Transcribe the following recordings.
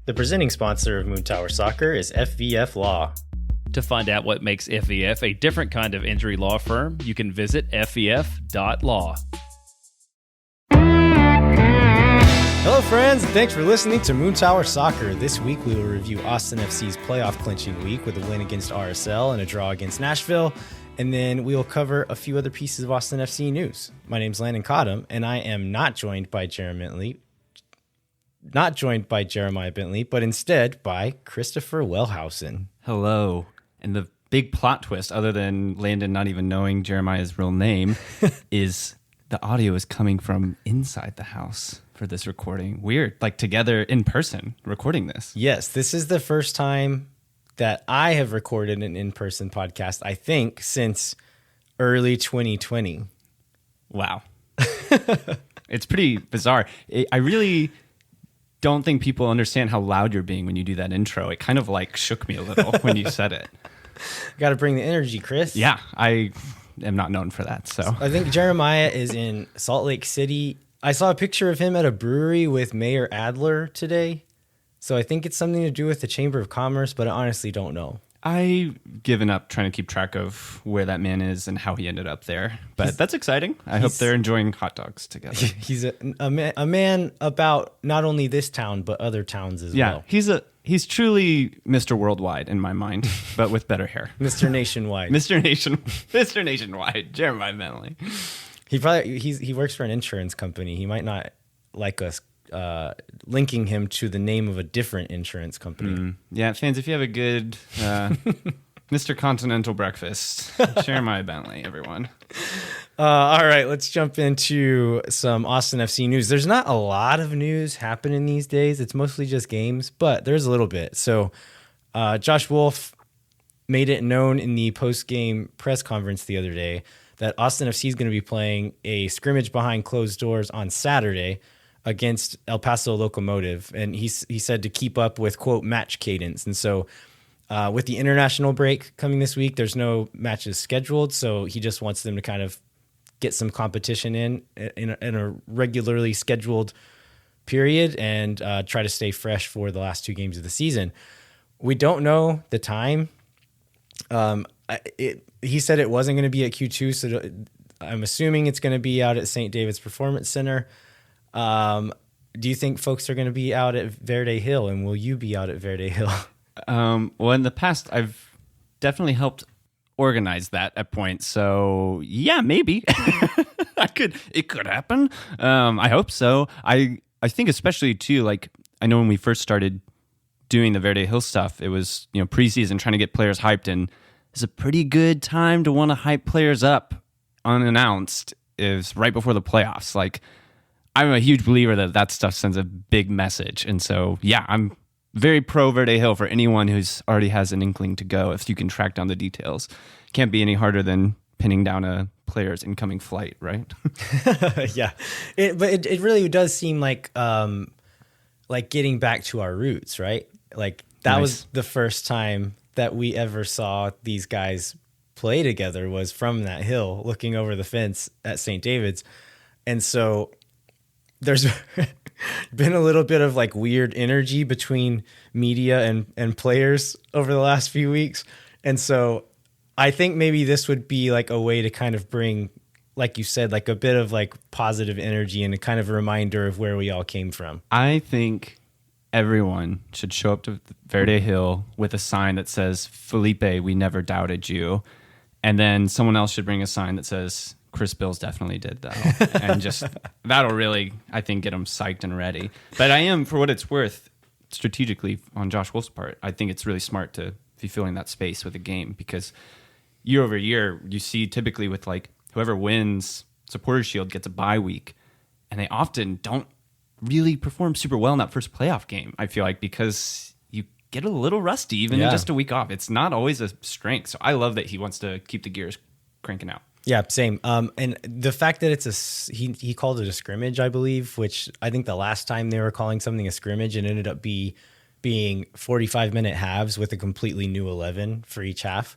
The presenting sponsor of Moon Tower Soccer is FVF Law. To find out what makes FVF a different kind of injury law firm, you can visit fvf.law. Hello friends, and thanks for listening to Moon Tower Soccer. This week we will review Austin FC's playoff clinching week with a win against RSL and a draw against Nashville. And then we will cover a few other pieces of Austin FC news. My name's Landon Cottom, and I am not joined by Jeremiah Bentley, but instead by Christopher Wellhausen. Hello. And the big plot twist, other than Landon not even knowing Jeremiah's real name, is the audio is coming from inside the house for this recording. Weird, like together in person recording this. Yes, this is the first time that I have recorded an in-person podcast, I think, since early 2020. Wow. It's pretty bizarre. I really don't think people understand how loud you're being when you do that intro. It kind of like shook me a little when you said it. Got to bring the energy, Chris. Yeah, I am not known for that. So I think Jeremiah is in Salt Lake City. I saw a picture of him at a brewery with Mayor Adler today. So I think it's something to do with the Chamber of Commerce, but I honestly don't know. I've given up trying to keep track of where that man is and how he ended up there. But that's exciting. I hope they're enjoying hot dogs together. He's a man about not only this town, but other towns as well. Yeah, he's truly Mr. Worldwide in my mind, but with better hair. Mr. Nationwide. Mr. Nationwide, Jeremiah Bentley. He works for an insurance company. He might not like us linking him to the name of a different insurance company. Yeah, fans, if you have a good Mr. Continental breakfast, Jeremiah Bentley, everyone. All right, let's jump into some Austin FC news. There's not a lot of news happening these days. It's mostly just games, but there's a little bit. So Josh Wolf made it known in the post-game press conference the other day that Austin FC is going to be playing a scrimmage behind closed doors on Saturday against El Paso Locomotive. And he said to keep up with, quote, match cadence. And so with the international break coming this week, there's no matches scheduled. So he just wants them to kind of get some competition in a regularly scheduled period and try to stay fresh for the last two games of the season. We don't know the time. He said it wasn't going to be at Q2, so I'm assuming it's going to be out at St. David's Performance Center. Do you think folks are going to be out at Verde Hill, and will you be out at Verde Hill? Well, in the past, I've definitely helped organize that at points. So yeah, maybe it could happen. I hope so. I think especially too, like I know when we first started doing the Verde Hill stuff, it was, preseason trying to get players hyped, and it's a pretty good time to want to hype players up unannounced is right before the playoffs. Like, I'm a huge believer that stuff sends a big message. And so, yeah, I'm very pro Verde Hill for anyone who's already has an inkling to go if you can track down the details. Can't be any harder than pinning down a player's incoming flight, right? Yeah. But it really does seem like getting back to our roots, right? Like that Nice. Was the first time that we ever saw these guys play together was from that hill looking over the fence at St. David's. And so there's been a little bit of like weird energy between media and players over the last few weeks. And so I think maybe this would be like a way to kind of bring, like you said, like a bit of like positive energy and a kind of a reminder of where we all came from. I think everyone should show up to Verde Hill with a sign that says, Felipe, we never doubted you. And then someone else should bring a sign that says, Chris Bills definitely did though. And just, that'll really, I think, get them psyched and ready. But I am, for what it's worth, strategically on Josh Wolf's part, I think it's really smart to be filling that space with a game, because year over year, you see typically with like whoever wins Supporters Shield gets a bye week, and they often don't really perform super well in that first playoff game, I feel like, because you get a little rusty even in just a week off. It's not always a strength. So I love that he wants to keep the gears cranking out. Yeah, same. And the fact that he called it a scrimmage, I believe, which I think the last time they were calling something a scrimmage, it ended up being 45-minute halves with a completely new 11 for each half.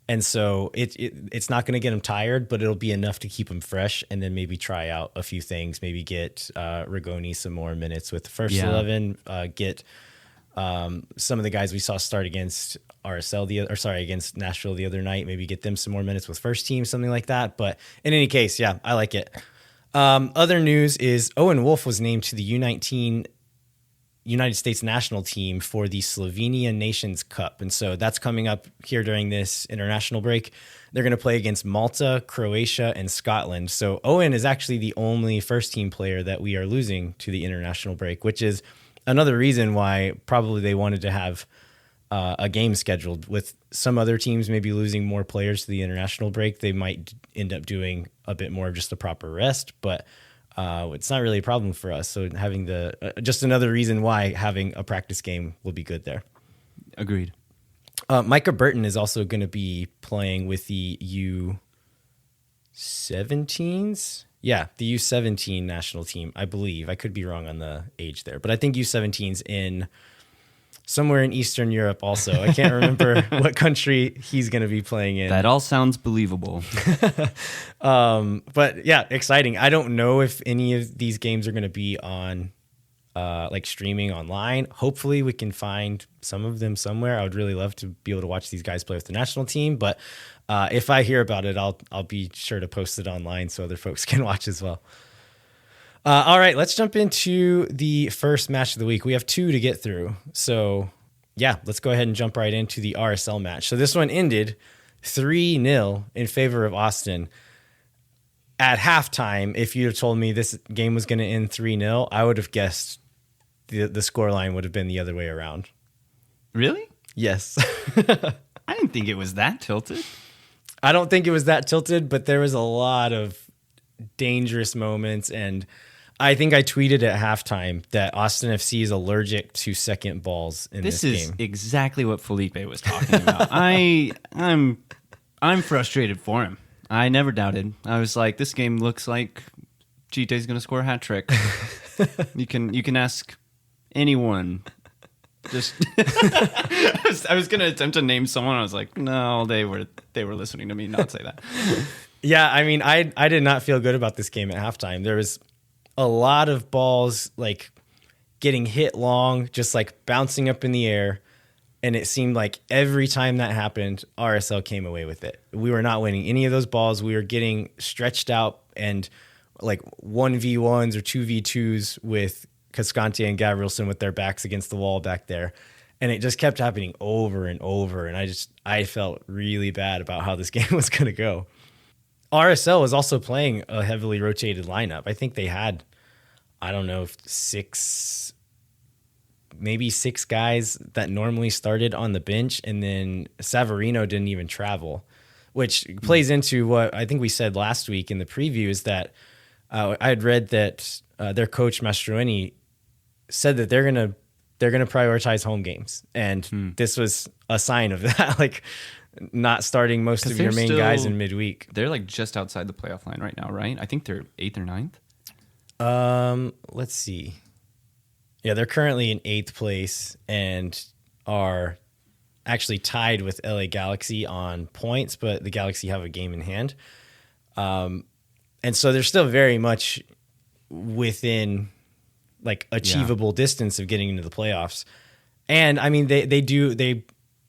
And so it's not going to get him tired, but it'll be enough to keep him fresh, and then maybe try out a few things, maybe get Rigoni some more minutes with the first 11, get Some of the guys we saw start against against Nashville the other night, maybe get them some more minutes with first team, something like that. But in any case, yeah, I like it. Other news is Owen Wolff was named to the U19 United States national team for the Slovenia Nations Cup. And so that's coming up here during this international break. They're going to play against Malta, Croatia, and Scotland. So Owen is actually the only first team player that we are losing to the international break, which is another reason why probably they wanted to have a game scheduled. With some other teams maybe losing more players to the international break, they might end up doing a bit more of just a proper rest, but it's not really a problem for us. So having just another reason why having a practice game will be good there. Agreed. Micah Burton is also going to be playing with the U17s. Yeah, the U17 national team, I believe. I could be wrong on the age there, but I think U17's in somewhere in Eastern Europe also. I can't remember what country he's going to be playing in. That all sounds believable. But yeah, exciting. I don't know if any of these games are going to be on like streaming online. Hopefully we can find some of them somewhere. I would really love to be able to watch these guys play with the national team, but if I hear about it, I'll be sure to post it online so other folks can watch as well. All right, let's jump into the first match of the week. We have 2 to get through. So, yeah, let's go ahead and jump right into the RSL match. So this one ended 3-0 in favor of Austin. At halftime, if you'd have told me this game was going to end 3-0, I would have guessed the scoreline would have been the other way around. Really? Yes. I didn't think it was that tilted. I don't think it was that tilted, but there was a lot of dangerous moments, and I think I tweeted at halftime that Austin FC is allergic to second balls in this game. This is exactly what Felipe was talking about. I'm frustrated for him. I never doubted. I was like, this game looks like Djitte's going to score a hat trick. You can ask anyone. Just I was going to attempt to name someone. I was like, no, they were listening to me not say that. Yeah, I mean, I did not feel good about this game at halftime. There was a lot of balls like getting hit long, just like bouncing up in the air. And it seemed like every time that happened, RSL came away with it. We were not winning any of those balls. We were getting stretched out and like 1v1s or 2v2s with Cascante and Gabrielson with their backs against the wall back there. And it just kept happening over and over. And I felt really bad about how this game was going to go. RSL was also playing a heavily rotated lineup. I think they had, I don't know, maybe six guys that normally started on the bench, and then Savarino didn't even travel, which plays into what I think we said last week in the preview, is that I had read that their coach Mastroeni said that they're gonna prioritize home games, and this was a sign of that, like not starting most of your main guys in midweek. They're like just outside the playoff line right now, right? I think they're 8th or 9th. Let's see. Yeah, they're currently in 8th place and are actually tied with LA Galaxy on points, but the Galaxy have a game in hand. And so they're still very much within like achievable distance of getting into the playoffs. And I mean, they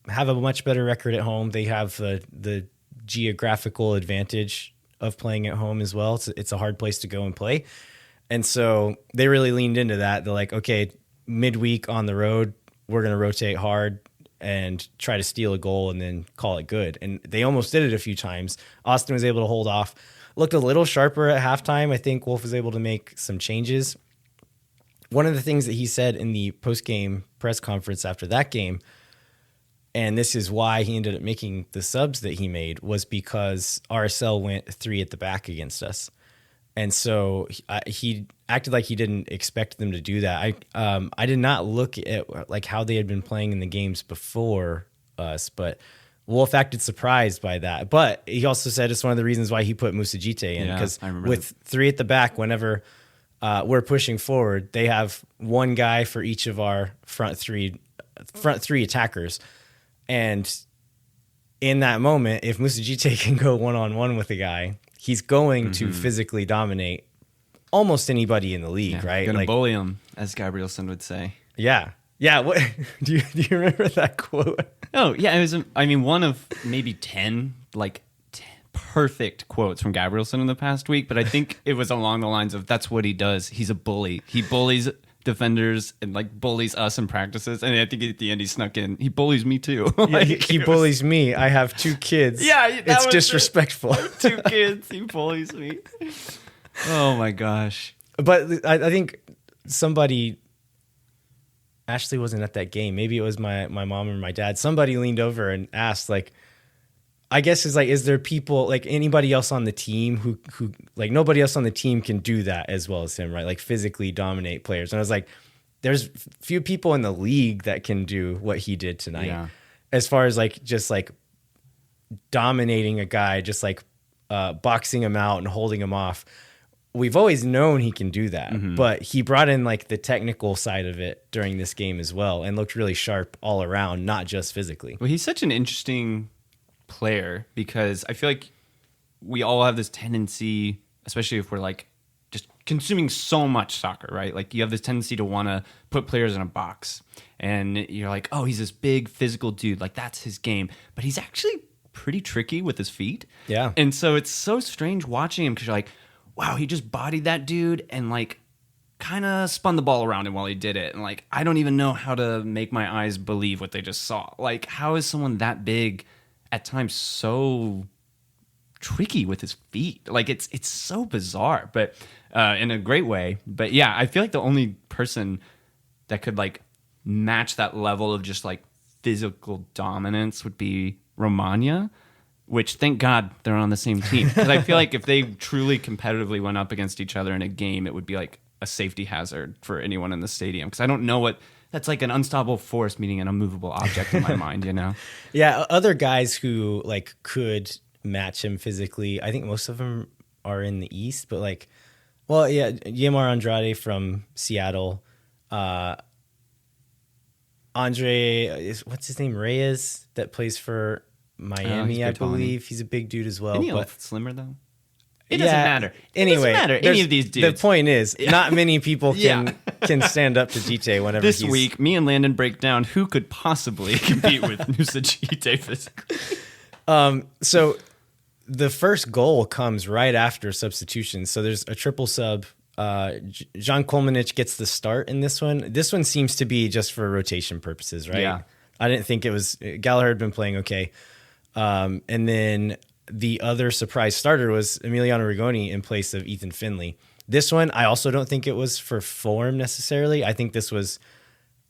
have a much better record at home. They have the geographical advantage of playing at home as well. It's a hard place to go and play. And so they really leaned into that. They're like, okay, midweek on the road, we're going to rotate hard and try to steal a goal and then call it good. And they almost did it a few times. Austin was able to hold off. Looked a little sharper at halftime. I think Wolff was able to make some changes. One of the things that he said in the post-game press conference after that game, and this is why he ended up making the subs that he made, was because RSL went 3 at the back against us. And so he acted like he didn't expect them to do that. I did not look at like how they had been playing in the games before us, but Wolff acted surprised by that. But he also said it's one of the reasons why he put Moussa Djitte in, because with 3 at the back, whenever we're pushing forward, they have one guy for each of our front three attackers. And in that moment, if Moussa Djitte can go one-on-one with a guy, he's going to physically dominate almost anybody in the league, right? Gonna bully him, as Gabrielson would say. Yeah. Yeah, what do you remember that quote? Oh, yeah, it was, one of maybe 10, perfect quotes from Gabrielson in the past week, but I think it was along the lines of, that's what he does. He's a bully. He bullies defenders and bullies us in practices. And I think at the end he snuck in, he bullies me too. He bullies me. I have 2 kids. Yeah, it's disrespectful. 2 kids. He bullies me. Oh my gosh. But I think somebody, Ashley wasn't at that game. Maybe it was my mom or my dad. Somebody leaned over and asked, I guess is there people anybody else on the team who nobody else on the team can do that as well as him, right? Physically dominate players. And I was like, there's few people in the league that can do what he did tonight. Yeah. As far as dominating a guy, just boxing him out and holding him off. We've always known he can do that, but he brought in the technical side of it during this game as well and looked really sharp all around, not just physically. Well, he's such an interesting player because I feel like we all have this tendency, especially if we're just consuming so much soccer, right? You have this tendency to want to put players in a box and you're like, oh, he's this big physical dude. That's his game. But he's actually pretty tricky with his feet. Yeah. And so it's so strange watching him because you're like, wow, he just bodied that dude and kind of spun the ball around him while he did it. And I don't even know how to make my eyes believe what they just saw. How is someone that big at times so tricky with his feet? It's so bizarre, but in a great way. But yeah, I feel like the only person that could match that level of just physical dominance would be Romagna, which thank God they're on the same team. Because I feel like if they truly competitively went up against each other in a game, it would be a safety hazard for anyone in the stadium. Because I don't know what that's an unstoppable force meeting an immovable object in my mind, Yeah, other guys who could match him physically, I think most of them are in the East, but Yamar Andrade from Seattle, Andre, what's his name, Reyes, that plays for Miami, I believe. He's a big dude as well. Isn't he a little slimmer though? It doesn't matter. Anyway, it doesn't matter. Any of these dudes. The point is, not many people can stand up to Djitte whenever this week, me and Landon break down who could possibly compete with Nusa Djitte physically. So the first goal comes right after substitution. So there's a triple sub. Jan Kolmanic gets the start in this one. This one seems to be just for rotation purposes, right? Yeah. I didn't think it was. Gallagher had been playing okay. And then the other surprise starter was Emiliano Rigoni in place of Ethan Finley. This one, I also don't think it was for form necessarily. I think this was,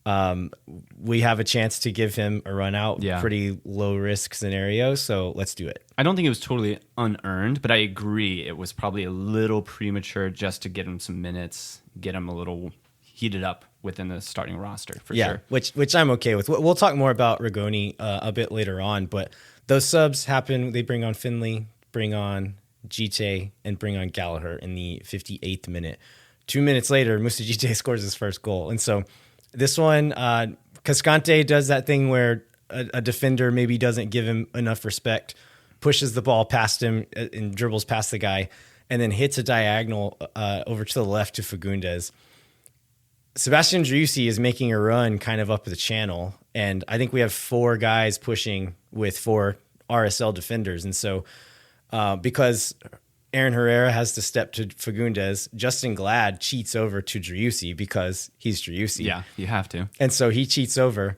we have a chance to give him a run out, pretty low risk scenario. So let's do it. I don't think it was totally unearned, but I agree. It was probably a little premature just to get him some minutes, get him a little heated up within the starting roster for sure. Which I'm okay with. We'll talk more about Rigoni a bit later on, but those subs happen. They bring on Finley, bring on Djitte, and bring on Gallagher in the 58th minute. 2 minutes later, Musa Djitte scores his first goal. And so this one, Cascante does that thing where a defender maybe doesn't give him enough respect, pushes the ball past him and dribbles past the guy, and then hits a diagonal over to the left to Fagundes. Sebastian Driussi is making a run kind of up the channel, and I think we have 4 guys pushing with 4 RSL defenders. And so because Aaron Herrera has to step to Fagundes, Justin Glad cheats over to Driussi because he's Driussi. Yeah, you have to. And so he cheats over.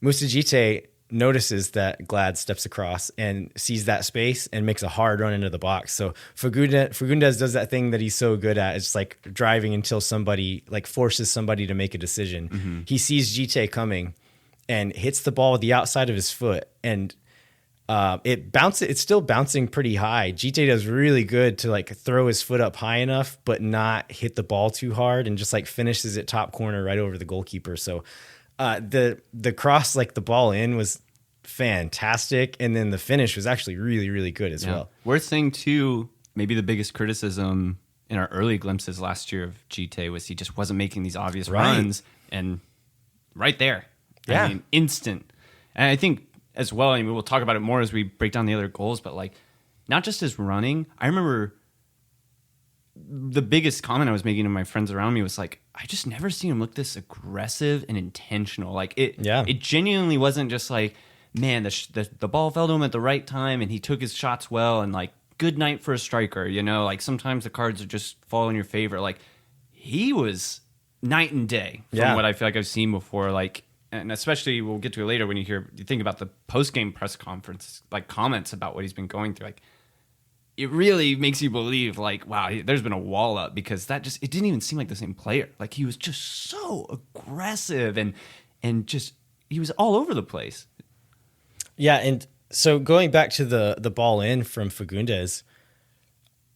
Musa Djitte notices that Glad steps across and sees that space and makes a hard run into the box. So Fagundes does that thing that he's so good at. It's driving until somebody forces somebody to make a decision. Mm-hmm. He sees Djitte coming and hits the ball with the outside of his foot, and it's still bouncing pretty high. Djitte does really good to throw his foot up high enough but not hit the ball too hard, and just finishes it top corner right over the goalkeeper. So the cross, the ball in, was fantastic, and then the finish was actually really, really good as well. Worth saying too, maybe the biggest criticism in our early glimpses last year of Djitte was he just wasn't making these obvious runs, and right there, I mean, instant. And I think as well, I mean, we'll talk about it more as we break down the other goals, but not just his running. I remember the biggest comment I was making to my friends around me was like, I just never seen him look this aggressive and intentional. Like it genuinely wasn't just like, man, the ball fell to him at the right time and he took his shots well and like, good night for a striker. You know, like sometimes the cards are just fall in your favor. Like he was night and day from what I feel like I've seen before. Like, and especially we'll get to it later when you think about the post-game press conference, like comments about what he's been going through. Like it really makes you believe like, wow, there's been a wall up, because it didn't even seem like the same player. Like he was just so aggressive and just, he was all over the place. Yeah. And so going back to the ball in from Fagundes,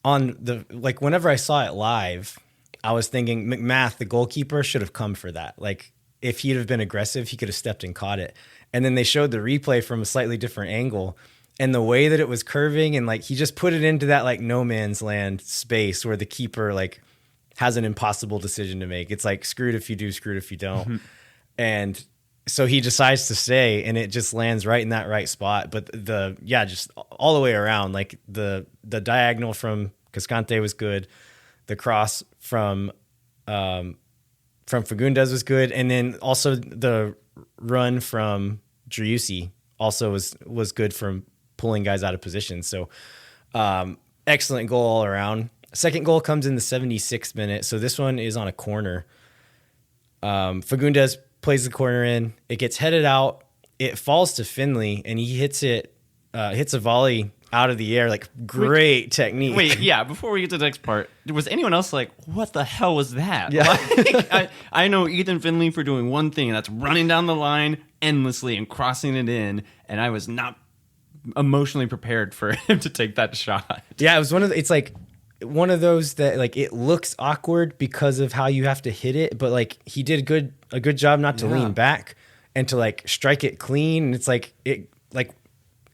whenever I saw it live, I was thinking McMath, the goalkeeper, should have come for that. Like if he'd have been aggressive, he could have stepped and caught it. And then they showed the replay from a slightly different angle, and the way that it was curving, and like he just put it into that like no man's land space where the keeper like has an impossible decision to make. It's like screwed if you do, screwed if you don't. Mm-hmm. And so he decides to stay, and it just lands right in that right spot. But just all the way around, like the diagonal from Cascante was good. The cross from Fagundes was good. And then also the run from Driussi also was good from pulling guys out of position. So excellent goal all around. Second goal comes in the 76th minute. So this one is on a corner. Fagundes plays the corner in. It gets headed out. It falls to Finley, and he hits a volley out of the air. Like great technique. Wait, yeah. Before we get to the next part, was anyone else like, what the hell was that? Yeah. Like, I know Ethan Finley for doing one thing, and that's running down the line endlessly and crossing it in. And I was not emotionally prepared for him to take that shot. Yeah, it's like one of those that like it looks awkward because of how you have to hit it, but like he did a good job not to lean back and to like strike it clean. And it's like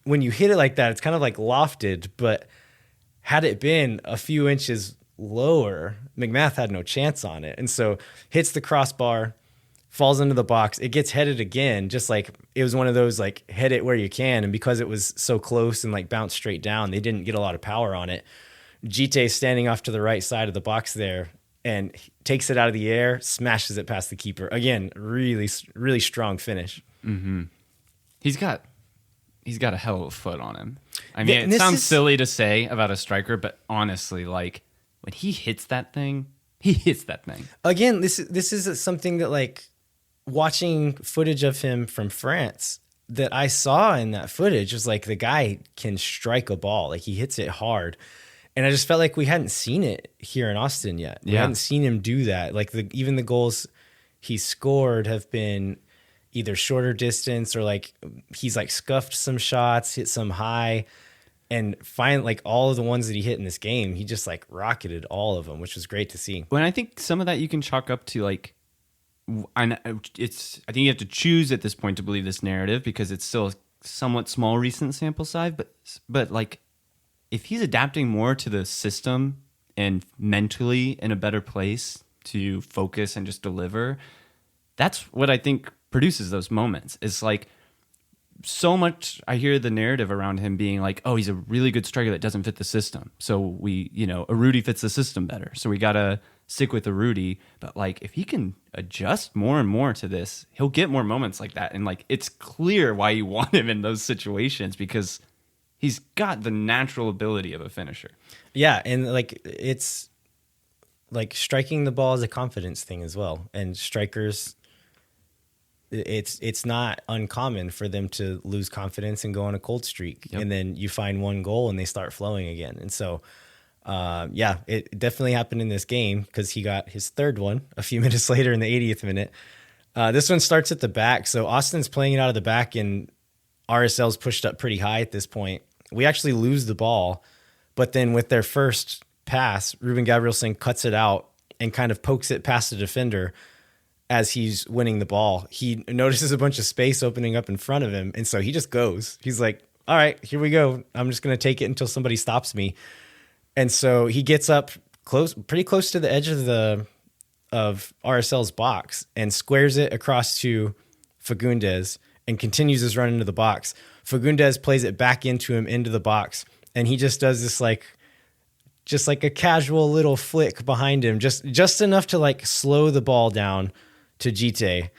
when you hit it like that, it's kind of like lofted, but had it been a few inches lower, McMath had no chance on it. And so hits the crossbar, falls into the box. It gets headed again, just like it was one of those like head it where you can. And because it was so close and like bounced straight down, they didn't get a lot of power on it. Djitte standing off to the right side of the box there and takes it out of the air, smashes it past the keeper. Again, really, really strong finish. Mm-hmm. He's got a hell of a foot on him. I mean, it sounds silly to say about a striker, but honestly, like when he hits that thing, he hits that thing. Again, this is something that like watching footage of him from France that I saw in that footage was like the guy can strike a ball. Like he hits it hard. And I just felt like we hadn't seen it here in Austin yet. We hadn't seen him do that. Like even the goals he scored have been either shorter distance or like he's like scuffed some shots, hit some high, and find like all of the ones that he hit in this game, he just like rocketed all of them, which was great to see. When I think some of that you can chalk up to like, I think you have to choose at this point to believe this narrative because it's still a somewhat small recent sample size, but like, if he's adapting more to the system and mentally in a better place to focus and just deliver, that's what I think produces those moments. It's like so much I hear the narrative around him being like, oh, he's a really good striker that doesn't fit the system. So Urruti fits the system better. So we got to stick with Urruti. But like, if he can adjust more and more to this, he'll get more moments like that. And like, it's clear why you want him in those situations because he's got the natural ability of a finisher. Yeah, and like it's like striking the ball is a confidence thing as well. And strikers, it's not uncommon for them to lose confidence and go on a cold streak. Yep. And then you find one goal and they start flowing again. And so, it definitely happened in this game because he got his third one a few minutes later in the 80th minute. This one starts at the back. So Austin's playing it out of the back and RSL's pushed up pretty high at this point. We actually lose the ball, but then with their first pass, Ruben Gabrielson cuts it out and kind of pokes it past the defender as he's winning the ball. He notices a bunch of space opening up in front of him, and so he just goes. He's like, all right, here we go. I'm just going to take it until somebody stops me. And so he gets up pretty close to the edge of RSL's box and squares it across to Fagundes and continues his run into the box. Fagundes plays it back into him into the box, and he just does this like just like a casual little flick behind him, just enough to like slow the ball down to Djitte.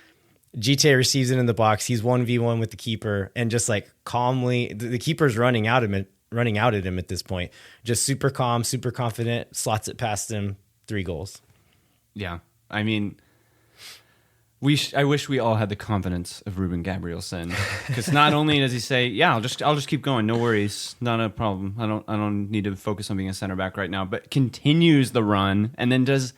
Djitte receives it in the box. He's 1v1 with the keeper, and just like calmly, the keeper's running out at him at this point. Just super calm, super confident, slots it past him, 3 goals. Yeah. I mean, I wish we all had the confidence of Ruben Gabrielsen, because not only does he say, "Yeah, I'll just keep going, no worries, not a problem. I don't need to focus on being a center back right now," but continues the run and then does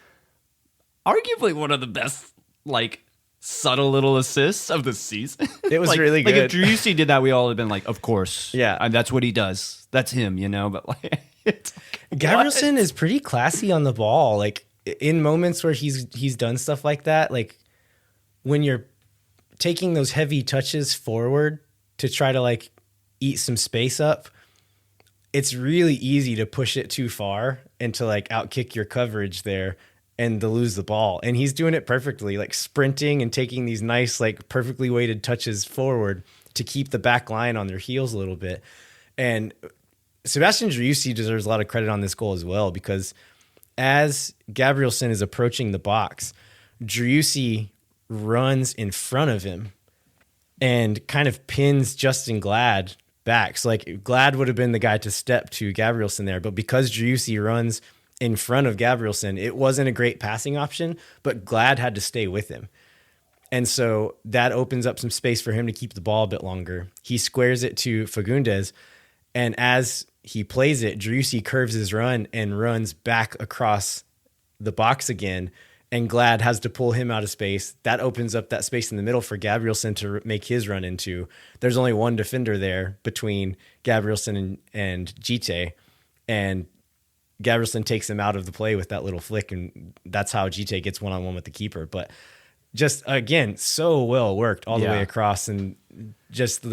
arguably one of the best like subtle little assists of the season. It was like, really good. Like if Driussi did that, we all have been like, "Of course, yeah, and that's what he does. That's him," you know. But like, it's like, Gabrielsen is pretty classy on the ball. Like in moments where he's done stuff like that, like when you're taking those heavy touches forward to try to like eat some space up, it's really easy to push it too far and to like outkick your coverage there and to lose the ball. And he's doing it perfectly, like sprinting and taking these nice, like perfectly weighted touches forward to keep the back line on their heels a little bit. And Sebastian Driussi deserves a lot of credit on this goal as well, because as Gabrielsen is approaching the box, Driussi runs in front of him and kind of pins Justin Glad back. So like Glad would have been the guy to step to Gabrielsen there, but because Driussi runs in front of Gabrielsen, it wasn't a great passing option, but Glad had to stay with him. And so that opens up some space for him to keep the ball a bit longer. He squares it to Fagundes, and as he plays it, Driussi curves his run and runs back across the box again, and Glad has to pull him out of space. That opens up that space in the middle for Gabrielsen to make his run into. There's only one defender there between Gabrielsen and Djitte, and Gabrielsen takes him out of the play with that little flick, and that's how Djitte gets one-on-one with the keeper. But just, again, so well worked all the way across, and just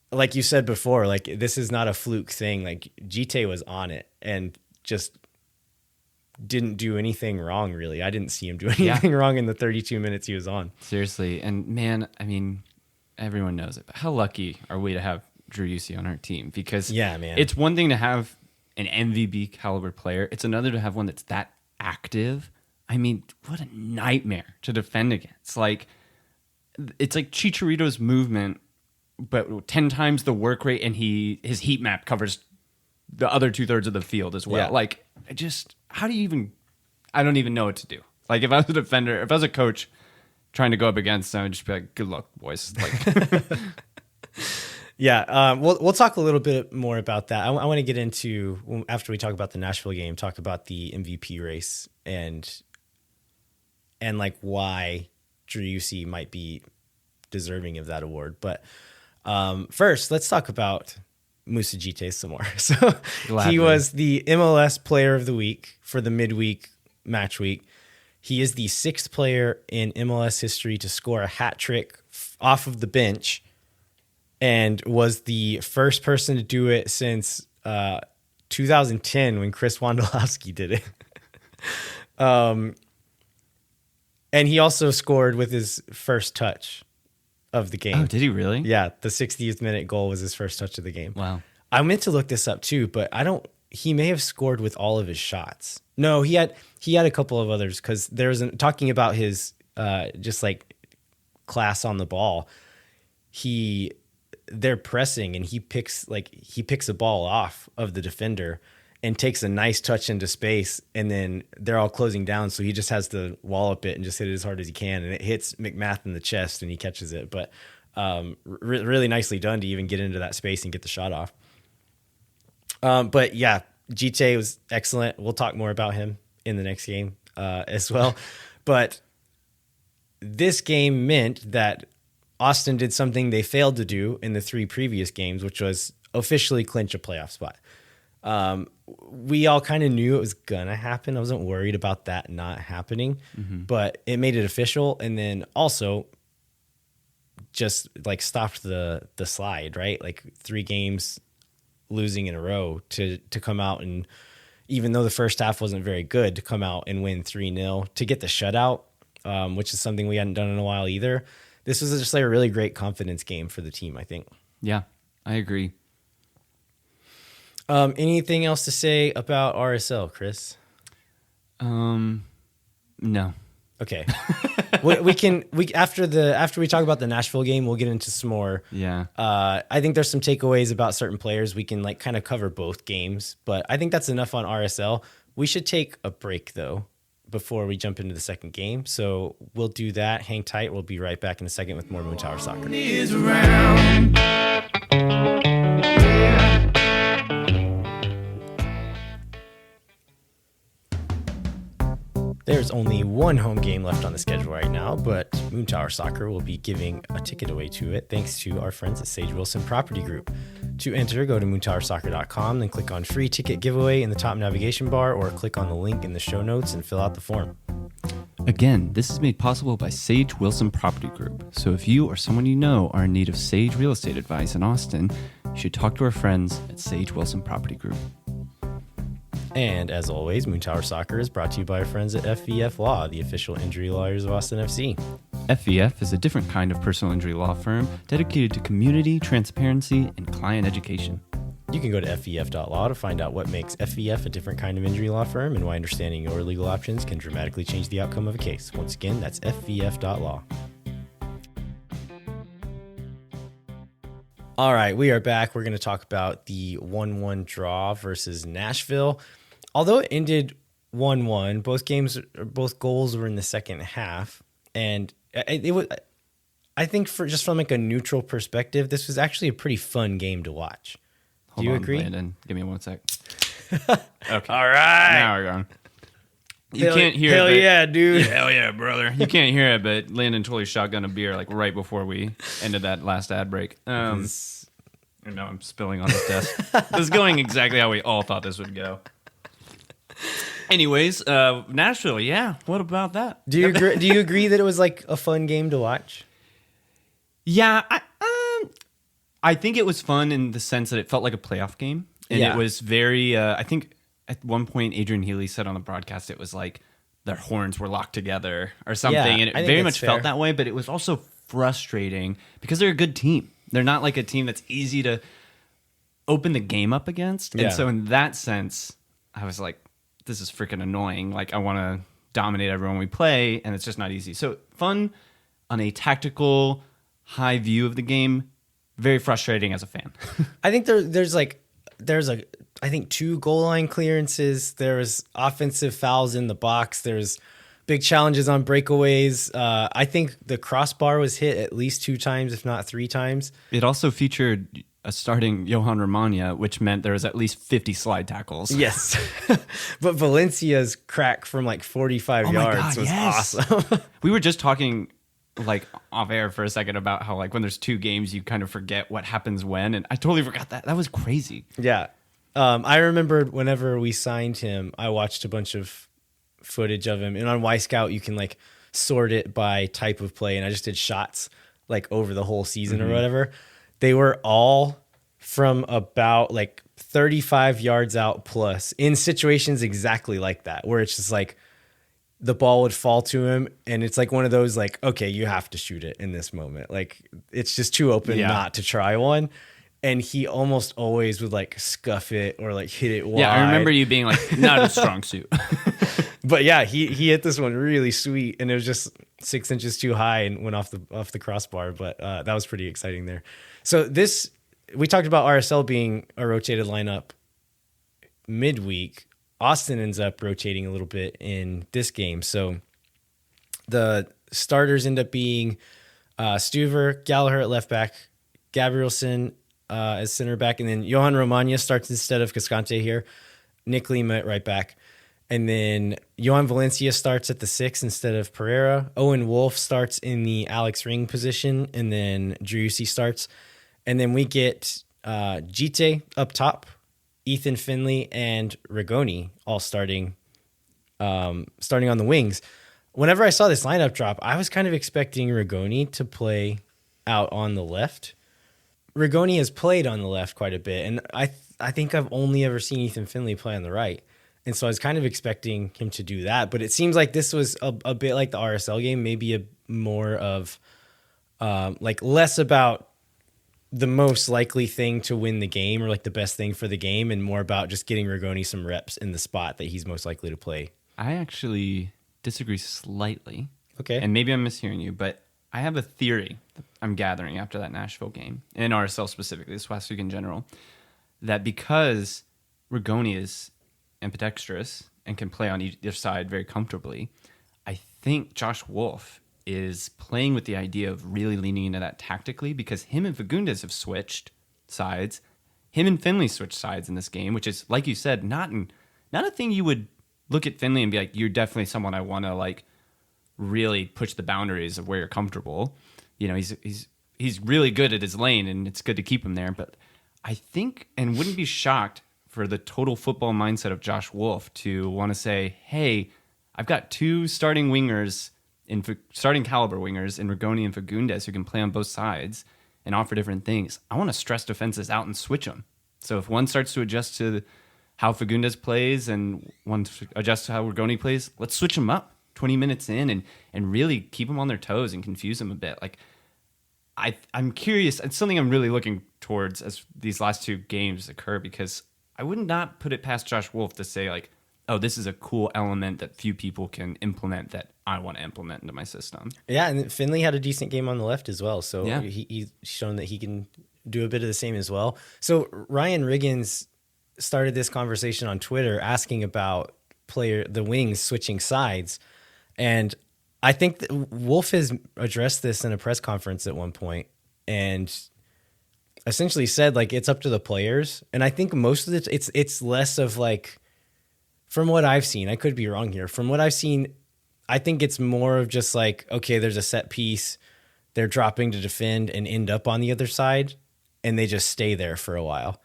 like you said before, like this is not a fluke thing. Like Djitte was on it and just didn't do anything wrong, really. I didn't see him do anything wrong in the 32 minutes he was on. Seriously. And man, I mean, everyone knows it, but how lucky are we to have Driussi on our team? Because it's one thing to have an MVP caliber player. It's another to have one that's that active. I mean, what a nightmare to defend against. Like, it's like Chicharito's movement, but 10 times the work rate, and his heat map covers the other 2/3 of the field as well. Yeah. Like, how do you even, I don't even know what to do. Like, if I was a defender, if I was a coach trying to go up against them, I'd just be like, good luck, boys. Like, we'll talk a little bit more about that. I want to get into, after we talk about the Nashville game, talk about the MVP race and like why Driussi might be deserving of that award. But first, let's talk about Moussa Djitte some more. So he was the MLS Player of the Week for the midweek match week. He is the 6th player in MLS history to score a hat trick off of the bench, and was the first person to do it since 2010 when Chris Wondolowski did it. And he also scored with his first touch of the game. Oh, did he really? Yeah, the 60th minute goal was his first touch of the game. Wow. I meant to look this up too, but he may have scored with all of his shots. No, he had a couple of others, because there's talking about his just like class on the ball. They're pressing, and he picks a ball off of the defender and takes a nice touch into space, and then they're all closing down, so he just has to wallop it and just hit it as hard as he can, and it hits McMath in the chest, and he catches it. But really nicely done to even get into that space and get the shot off. But yeah, Djitte was excellent. We'll talk more about him in the next game as well. But this game meant that Austin did something they failed to do in the 3 previous games, which was officially clinch a playoff spot. We all kind of knew it was going to happen. I wasn't worried about that not happening, but it made it official. And then also just like stopped the slide, right? Like 3 games losing in a row to come out, and even though the first half wasn't very good, to come out and win 3-0, to get the shutout, which is something we hadn't done in a while either. This was just like a really great confidence game for the team, I think. Yeah, I agree. Anything else to say about RSL, Chris? No. Okay. we after we talk about the Nashville game, we'll get into some more. Yeah. I think there's some takeaways about certain players. We can like kind of cover both games, but I think that's enough on RSL. We should take a break though before we jump into the second game. So we'll do that. Hang tight. We'll be right back in a second with more Moon Tower Soccer. There's only one home game left on the schedule right now, but Moon Tower Soccer will be giving a ticket away to it thanks to our friends at Sage Wilson Property Group. To enter, go to moontowersoccer.com, then click on free ticket giveaway in the top navigation bar, or click on the link in the show notes and fill out the form. Again, this is made possible by Sage Wilson Property Group. So if you or someone you know are in need of Sage real estate advice in Austin, you should talk to our friends at Sage Wilson Property Group. And as always, Moon Tower Soccer is brought to you by our friends at FVF Law, the official injury lawyers of Austin FC. FVF is a different kind of personal injury law firm dedicated to community, transparency, and client education. You can go to FVF.law to find out what makes FVF a different kind of injury law firm and why understanding your legal options can dramatically change the outcome of a case. Once again, that's FVF.law. All right, we are back. We're going to talk about the 1-1 draw versus Nashville. Although it ended 1-1, both goals were in the second half, and it was. I think from like a neutral perspective, this was actually a pretty fun game to watch. Do you agree? Landon, give me 1 sec. Okay. All right. Now we're going. You can't hear hell it. Hell yeah, dude. Yeah, hell yeah, brother. You can't hear it, but Landon totally shotgunned a beer like right before we ended that last ad break. And now I'm spilling on his desk. This is going exactly how we all thought this would go. Anyways, Nashville, yeah. What about that? Do you agree? Do you agree that it was like a fun game to watch? Yeah, I think it was fun in the sense that it felt like a playoff game, and it was very. I think at one point Adrian Healy said on the broadcast it was like their horns were locked together or something, and it very much felt that way. But it was also frustrating because they're a good team. They're not like a team that's easy to open the game up against, and so in that sense, I was like, this is freaking annoying. Like, I want to dominate everyone we play, and it's just not easy. So fun on a tactical, high view of the game. Very frustrating as a fan. I think there's I think 2 goal line clearances. There's offensive fouls in the box. There's big challenges on breakaways. I think the crossbar was hit at least 2 times, if not 3 times. It also featured a starting Jhojan Romania, which meant there was at least 50 slide tackles. Yes. But Valencia's crack from like 45 yards was awesome. We were just talking like off air for a second about how like when there's 2 games, you kind of forget what happens when. And I totally forgot that. That was crazy. Yeah. I remembered whenever we signed him, I watched a bunch of footage of him. And on Y Scout, you can like sort it by type of play. And I just did shots like over the whole season or whatever. They were all from about like 35 yards out plus in situations exactly like that, where it's just like the ball would fall to him. And it's like one of those like, okay, you have to shoot it in this moment. Like it's just too open not to try one. And he almost always would like scuff it or like hit it wide. Yeah, I remember you being like, not a strong suit. But yeah, he hit this one really sweet, and it was just 6 inches too high and went off the crossbar. But that was pretty exciting there. So we talked about RSL being a rotated lineup midweek. Austin ends up rotating a little bit in this game. So the starters end up being Stuver, Gallagher at left back, Gabrielson as center back, and then Jhojan Romania starts instead of Cascante here, Nick Lima at right back. And then Johan Valencia starts at the 6 instead of Pereira. Owen Wolf starts in the Alex Ring position, and then Driussi starts. And then we get Djitte up top, Ethan Finley, and Rigoni all starting on the wings. Whenever I saw this lineup drop, I was kind of expecting Rigoni to play out on the left. Rigoni has played on the left quite a bit, and I think I've only ever seen Ethan Finley play on the right. And so I was kind of expecting him to do that. But it seems like this was a bit like the RSL game, maybe more of like less about the most likely thing to win the game or like the best thing for the game, and more about just getting Rigoni some reps in the spot that he's most likely to play. I actually disagree slightly. Okay. And maybe I'm mishearing you, but I have a theory that I'm gathering after that Nashville game, and RSL specifically, this past week in general, that because Rigoni is ambidextrous and can play on either side very comfortably, I think Josh Wolf is playing with the idea of really leaning into that tactically, because him and Fagundes have switched sides. Him and Finley switched sides in this game, which is, like you said, not a thing you would look at Finley and be like, you're definitely someone I want to like really push the boundaries of where you're comfortable. You know, he's really good at his lane, and it's good to keep him there. But I think, and wouldn't be shocked for the total football mindset of Josh Wolf to want to say, hey, I've got two starting wingers, starting caliber wingers in Rigoni and Fagundes who can play on both sides and offer different things. I want to stress defenses out and switch them. So if one starts to adjust to how Fagundes plays and one adjusts to how Rigoni plays, let's switch them up 20 minutes in and really keep them on their toes and confuse them a bit. Like, I'm curious. It's something I'm really looking towards as these last two games occur, because I would not put it past Josh Wolf to say like, oh, this is a cool element that few people can implement that I want to implement into my system. Yeah, and Finley had a decent game on the left as well. So yeah. he's shown that he can do a bit of the same as well. So Ryan Riggins started this conversation on Twitter asking about the wings switching sides. And I think that Wolf has addressed this in a press conference at one point and essentially said like it's up to the players. And I think most of it's less of like, from what I've seen, I could be wrong here. From what I've seen, I think it's more of just like, okay, there's a set piece, they're dropping to defend and end up on the other side, and they just stay there for a while.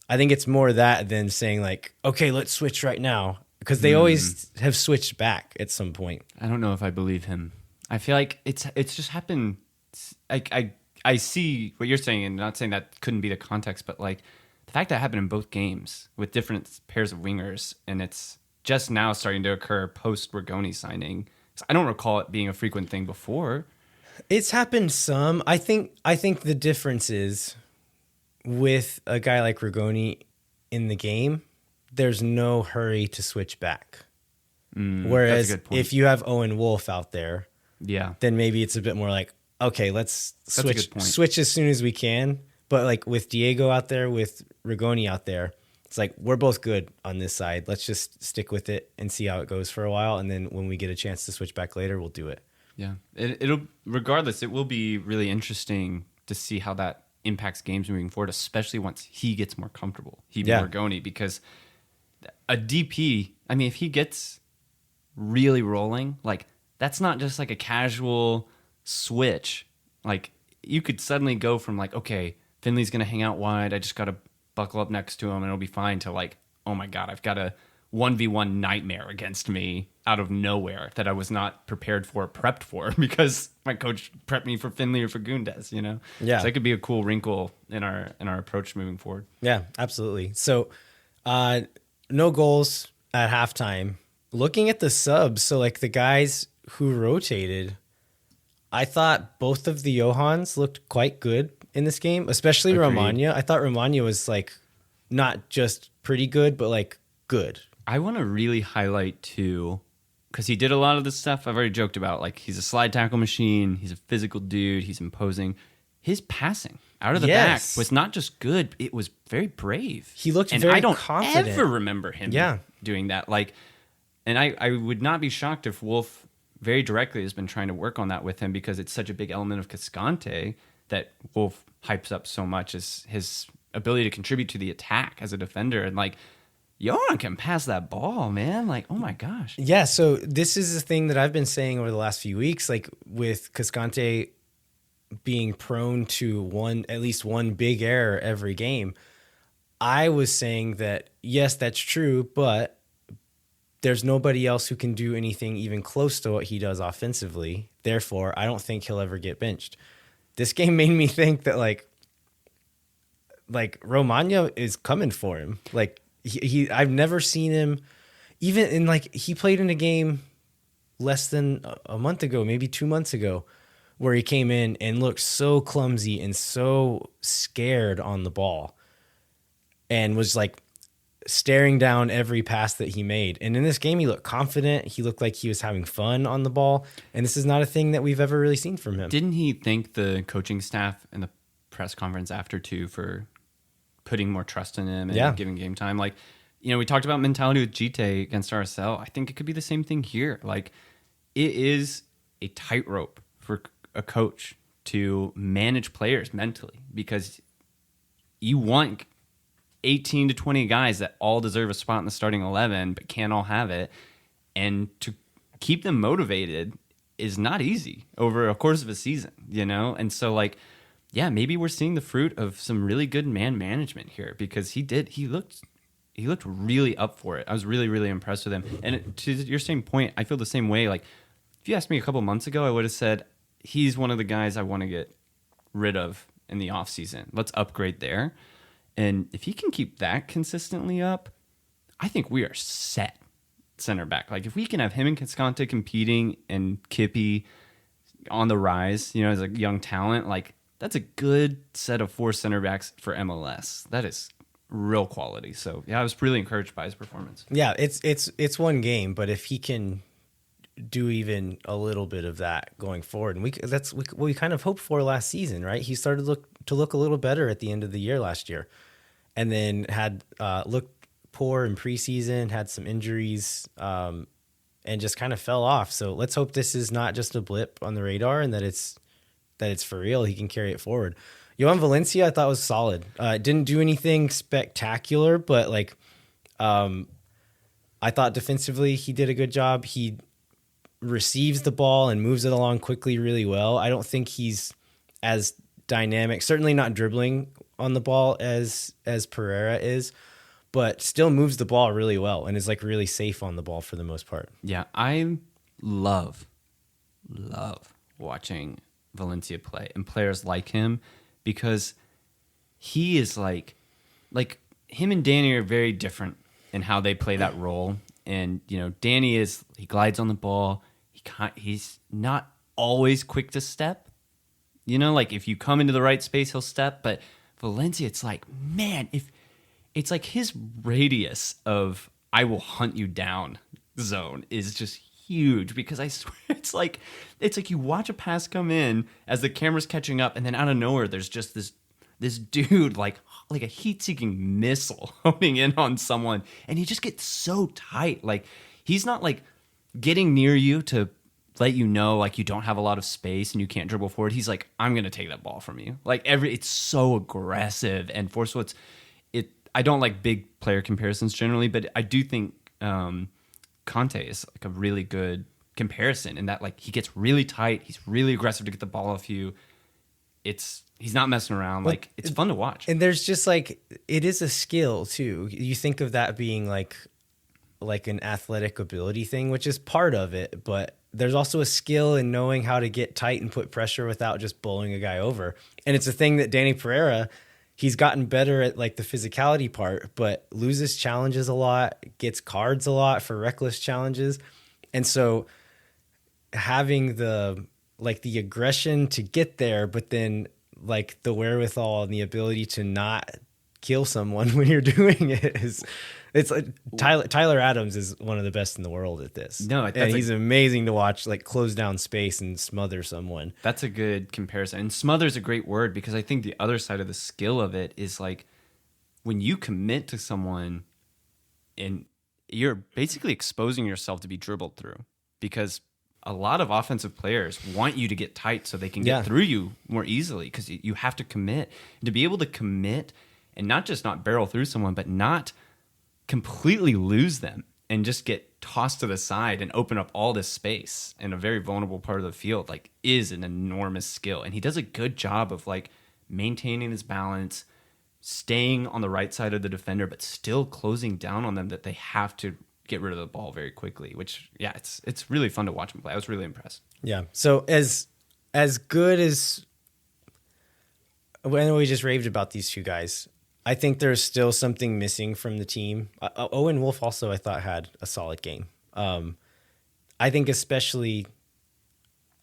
I think it's more that than saying like, okay, let's switch right now, because they always have switched back at some point. I don't know if I believe him. I feel like it's just happened. I see what you're saying, and not saying that couldn't be the context, but like the fact that it happened in both games with different pairs of wingers, and it's just now starting to occur post Rigoni signing. I don't recall it being a frequent thing before. It's happened some. I think the difference is with a guy like Rigoni in the game, there's no hurry to switch back. Whereas if you have Owen Wolf out there, then maybe it's a bit more like, okay, let's switch as soon as we can. But like with Diego out there, with Rigoni out there, it's like we're both good on this side. Let's just stick with it and see how it goes for a while. And then when we get a chance to switch back later, we'll do it. Yeah, it'll regardless, it will be really interesting to see how that impacts games moving forward, especially once he gets more comfortable. Rigoni, because a DP, I mean, if he gets really rolling, like that's not just like a casual switch. Like you could suddenly go from like, okay, Finley's going to hang out wide, I just got to buckle up next to him and it'll be fine, to like, oh my God, I've got a 1v1 nightmare against me out of nowhere that I was not prepared for, prepped for, because my coach prepped me for Finley or for Fagundes, you know? Yeah. So that could be a cool wrinkle in our approach moving forward. Yeah, absolutely. So no goals at halftime. Looking at the subs, so like the guys who rotated, I thought both of the Jhohans looked quite good in this game, especially Romagna. I thought Romagna was like not just pretty good, but like good. I want to really highlight too, because he did a lot of this stuff I've already joked about. Like he's a slide tackle machine. He's a physical dude. He's imposing. His passing out of the back was not just good. It was very brave. He looked and very I don't confident. ever remember him doing that. Like, and I would not be shocked if Wolf very directly has been trying to work on that with him, because it's such a big element of Cascante that Wolf hypes up so much, is his ability to contribute to the attack as a defender. And like, Jhohan can pass that ball, man. Like, oh my gosh. Yeah, so this is the thing that I've been saying over the last few weeks, like with Cascante being prone to at least one big error every game. I was saying that, yes, that's true, but there's nobody else who can do anything even close to what he does offensively. Therefore, I don't think he'll ever get benched. This game made me think that like Romagna is coming for him. Like I've never seen him, even in like, he played in a game less than a month ago, maybe 2 months ago, where he came in and looked so clumsy and so scared on the ball and was like staring down every pass that he made. And in this game, he looked confident. He looked like he was having fun on the ball. And this is not a thing that we've ever really seen from him. Didn't he thank the coaching staff in the press conference after too for putting more trust in him and giving game time? Like, you know, we talked about mentality with Djitte against RSL. I think it could be the same thing here. Like, it is a tightrope for a coach to manage players mentally because you want 18 to 20 guys that all deserve a spot in the starting 11 but can't all have it, and to keep them motivated is not easy over a course of a season, you know? And so, like, yeah, maybe we're seeing the fruit of some really good man management here because he looked really up for it. I was really, really impressed with him. And to your same point, I feel the same way. Like, if you asked me a couple months ago, I would have said he's one of the guys I want to get rid of in the offseason. Let's upgrade there. And if he can keep that consistently up, I think we are set center back. Like, if we can have him and Cascante competing and Kippy on the rise, you know, as a young talent, like, that's a good set of 4 center backs for MLS. That is real quality. So, yeah, I was really encouraged by his performance. Yeah, it's one game, but if he can do even a little bit of that going forward, and that's what we kind of hoped for last season, right? He started to look a little better at the end of the year last year, and then had looked poor in preseason, had some injuries, and just kind of fell off. So let's hope this is not just a blip on the radar, and that it's for real. He can carry it forward. Johan Valencia, I thought was solid. Didn't do anything spectacular, but like, I thought defensively he did a good job. He receives the ball and moves it along quickly really well. I don't think he's as dynamic, certainly not dribbling on the ball as Pereira is, but still moves the ball really well and is like really safe on the ball for the most part. Yeah, I love watching Valencia play and players like him because he is like him and Danny are very different in how they play that role. And, you know, Danny he glides on the ball. He's not always quick to step. You know, like if you come into the right space, he'll step. But Valencia, it's like, man, if it's like his radius of I will hunt you down zone is just huge, because I swear it's like you watch a pass come in as the camera's catching up, and then out of nowhere there's just this dude like a heat-seeking missile honing in on someone, and he just gets so tight. Like, he's not like getting near you to let you know like you don't have a lot of space and you can't dribble forward. He's like, I'm gonna take that ball from you. Like, it's so aggressive and forceful. I don't like big player comparisons generally, but I do think Conte is like a really good comparison in that, like, he gets really tight, he's really aggressive to get the ball off you. He's not messing around. Like, it's fun to watch. And there's just like, it is a skill too. You think of that being like an athletic ability thing, which is part of it, but there's also a skill in knowing how to get tight and put pressure without just bowling a guy over. And it's a thing that Danny Pereira, he's gotten better at, like, the physicality part, but loses challenges a lot, gets cards a lot for reckless challenges. And so having the aggression to get there, but then like the wherewithal and the ability to not kill someone when you're doing it it's like Tyler Adams is one of the best in the world at this. No, and he's amazing to watch, like, close down space and smother someone. That's a good comparison. And smother is a great word, because I think the other side of the skill of it is like when you commit to someone and you're basically exposing yourself to be dribbled through, because a lot of offensive players want you to get tight so they can get through you more easily, because you have to commit. And to be able to commit and not just not barrel through someone, but not completely lose them and just get tossed to the side and open up all this space in a very vulnerable part of the field, like, is an enormous skill. And he does a good job of, like, maintaining his balance, staying on the right side of the defender, but still closing down on them that they have to get rid of the ball very quickly, which, yeah, it's really fun to watch him play. I was really impressed. Yeah. So as good as, I know we just raved about these two guys, I think there's still something missing from the team. Owen Wolf also, I thought, had a solid game. I think especially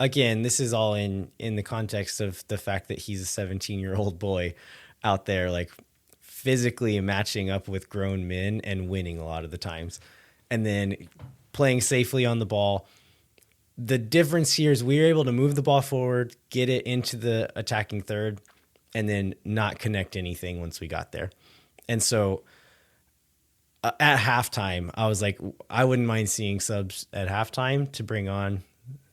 again, this is all in the context of the fact that he's a 17-year-old boy out there, like physically matching up with grown men and winning a lot of the times, and then playing safely on the ball. The difference here is we were able to move the ball forward, get it into the attacking third, and then not connect anything once we got there. And so at halftime, I was like, I wouldn't mind seeing subs at halftime to bring on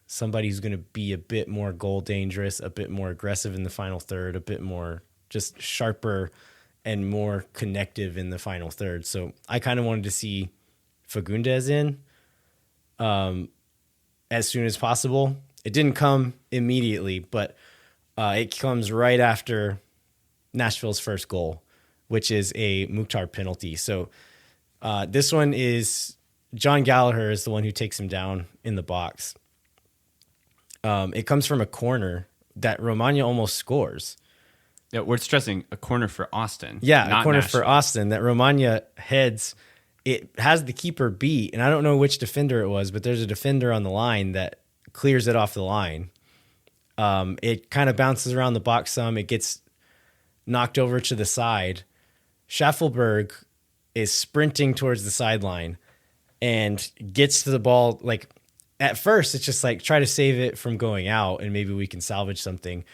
somebody who's going to be a bit more goal dangerous, a bit more aggressive in the final third, a bit more just sharper and more connective in the final third. So I kind of wanted to see Fagundes in as soon as possible. It didn't come immediately, but it comes right after Nashville's first goal, which is a Mukhtar penalty. So this one is John Gallagher is the one who takes him down in the box. It comes from a corner that Romagna almost scores. Yeah, we're stressing a corner for Austin. Yeah, not a corner Nashville. for Austin that Romagna heads. It has the keeper beat, and I don't know which defender it was, but there's a defender on the line that clears it off the line. It kind of bounces around the box some. It gets knocked over to the side. Schaffelberg is sprinting towards the sideline and gets to the ball. Like at first, it's just like try to save it from going out, and maybe we can salvage something.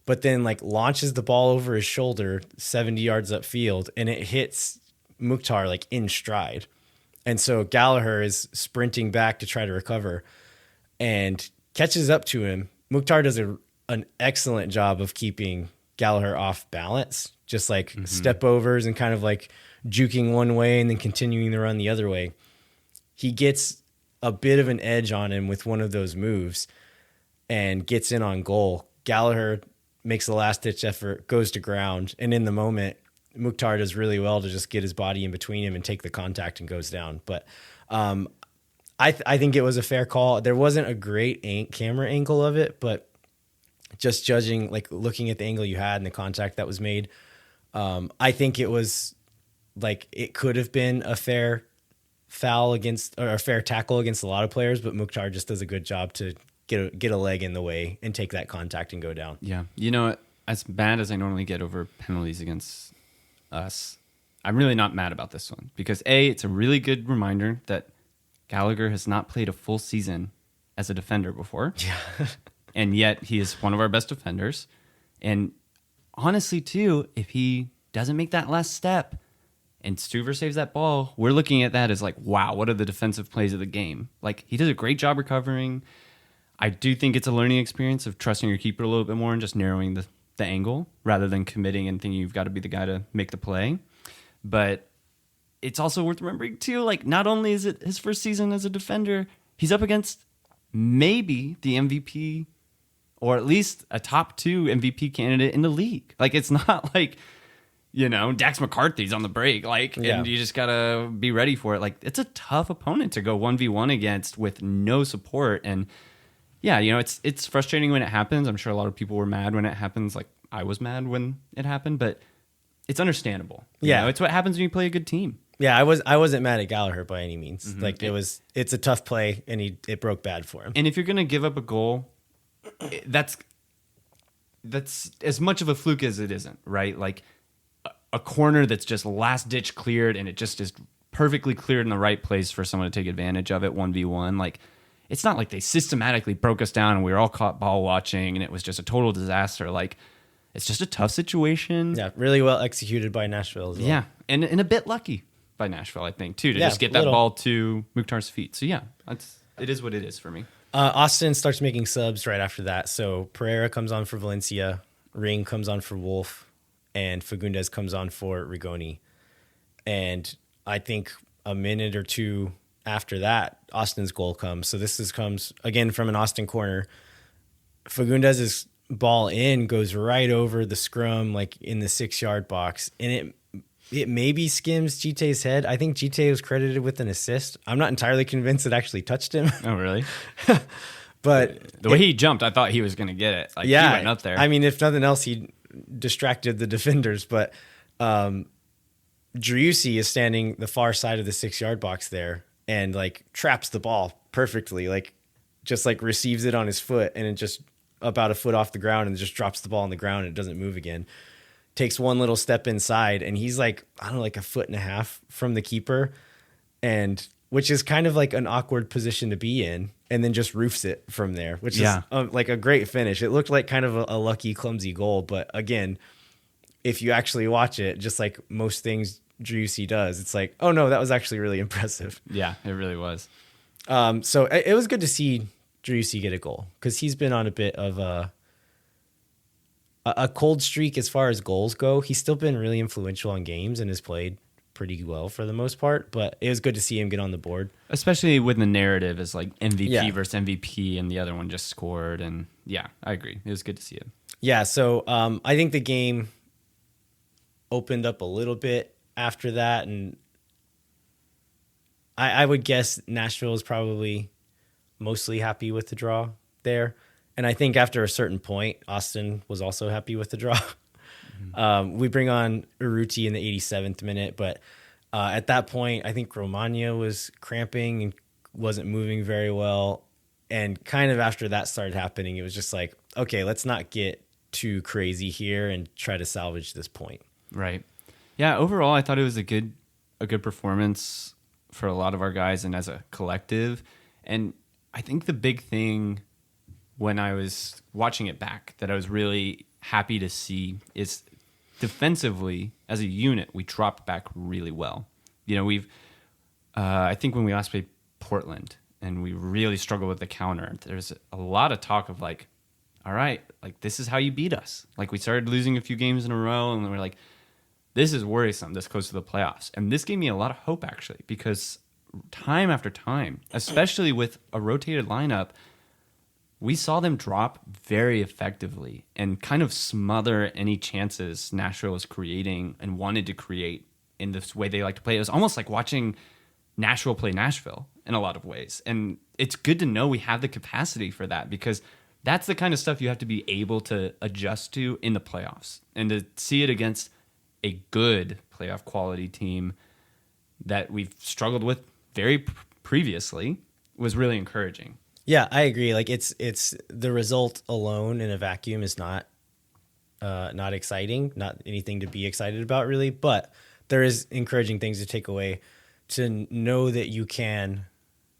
But then like launches the ball over his shoulder 70 yards upfield, and it hits Mukhtar like in stride. And so Gallagher is sprinting back to try to recover and catches up to him. Mukhtar does an excellent job of keeping Gallagher off balance, just like step overs and kind of like juking one way and then continuing to run the other way. He gets a bit of an edge on him with one of those moves and gets in on goal. Gallagher makes the last ditch effort, goes to ground, and in the moment, Mukhtar does really well to just get his body in between him and take the contact and goes down. But I think it was a fair call. There wasn't a great camera angle of it, but just judging, like looking at the angle you had and the contact that was made, I think it was like it could have been a fair foul against or a fair tackle against a lot of players, but Mukhtar just does a good job to get a leg in the way and take that contact and go down. Yeah. You know, as bad as I normally get over penalties against us, I'm really not mad about this one because it's a really good reminder that Gallagher has not played a full season as a defender before. Yeah. And yet he is one of our best defenders. And honestly, too, if he doesn't make that last step and Stuver saves that ball, we're looking at that as like, wow, what are the defensive plays of the game? Like, he does a great job recovering. I do think it's a learning experience of trusting your keeper a little bit more and just narrowing the angle rather than committing and thinking you've got to be the guy to make the play. But it's also worth remembering, too, like, not only is it his first season as a defender, he's up against maybe the MVP or at least a top 2 MVP candidate in the league. Like, it's not like, you know, Dax McCarthy's on the break. Like, and you just got to be ready for it. Like, it's a tough opponent to go 1v1 against with no support. And yeah, you know, it's frustrating when it happens. I'm sure a lot of people were mad when it happens. Like, I was mad when it happened, but it's understandable. You know, it's what happens when you play a good team. Yeah, I wasn't mad at Gallagher by any means. Mm-hmm. Like it's a tough play, and it broke bad for him. And if you're gonna give up a goal, that's as much of a fluke as it isn't, right? Like a corner that's just last ditch cleared, and it just is perfectly cleared in the right place for someone to take advantage of it 1v1. Like, it's not like they systematically broke us down and we were all caught ball watching, and it was just a total disaster. Like, it's just a tough situation. Yeah, really well executed by Nashville as well. Yeah, and a bit lucky by Nashville, I think, too, to just get that ball to Mukhtar's feet. So, yeah, it is what it is for me. Austin starts making subs right after that. So, Pereira comes on for Valencia, Ring comes on for Wolf, and Fagundes comes on for Rigoni. And I think a minute or two after that, Austin's goal comes. So, comes, again, from an Austin corner. Fagundes' ball in goes right over the scrum, like in the 6-yard box, and it maybe skims Djitte's head. I think Djitte was credited with an assist. I'm not entirely convinced it actually touched him. Oh, really? But the way he jumped, I thought he was going to get it. Like, yeah, he went up there. I mean, if nothing else, he distracted the defenders. But Driussi is standing the far side of the 6-yard box there and like traps the ball perfectly. Like, just like receives it on his foot and it just about a foot off the ground and just drops the ball on the ground and it doesn't move again. Takes one little step inside and he's like, I don't know, like a foot and a half from the keeper, and which is kind of like an awkward position to be in, and then just roofs it from there, which is like a great finish. It looked like kind of a lucky, clumsy goal. But again, if you actually watch it, just like most things Driussi does, it's like, oh no, that was actually really impressive. Yeah, it really was. So it was good to see Driussi get a goal because he's been on a bit of a cold streak as far as goals go. He's still been really influential on games and has played pretty well for the most part, but it was good to see him get on the board. Especially when the narrative is like MVP versus MVP and the other one just scored. And yeah, I agree. It was good to see it. Yeah, so I think the game opened up a little bit after that, and I would guess Nashville is probably mostly happy with the draw there. And I think after a certain point, Austin was also happy with the draw. We bring on Urruti in the 87th minute, but at that point, I think Romagna was cramping and wasn't moving very well. And kind of after that started happening, it was just like, okay, let's not get too crazy here and try to salvage this point. Right. Yeah, overall, I thought it was a good performance for a lot of our guys and as a collective. And I think the big thing when I was watching it back that I was really happy to see is defensively, as a unit, we dropped back really well. You know, I think when we last played Portland and we really struggled with the counter, there's a lot of talk of like, all right, like this is how you beat us. Like we started losing a few games in a row and we're like, this is worrisome this close to the playoffs. And this gave me a lot of hope actually, because time after time, especially with a rotated lineup, we saw them drop very effectively and kind of smother any chances Nashville was creating and wanted to create in this way they like to play. It was almost like watching Nashville play Nashville in a lot of ways. And it's good to know we have the capacity for that, because that's the kind of stuff you have to be able to adjust to in the playoffs. And to see it against a good playoff quality team that we've struggled with very previously was really encouraging. Yeah, I agree. Like it's the result alone in a vacuum is not exciting, not anything to be excited about really, but there is encouraging things to take away, to know that you can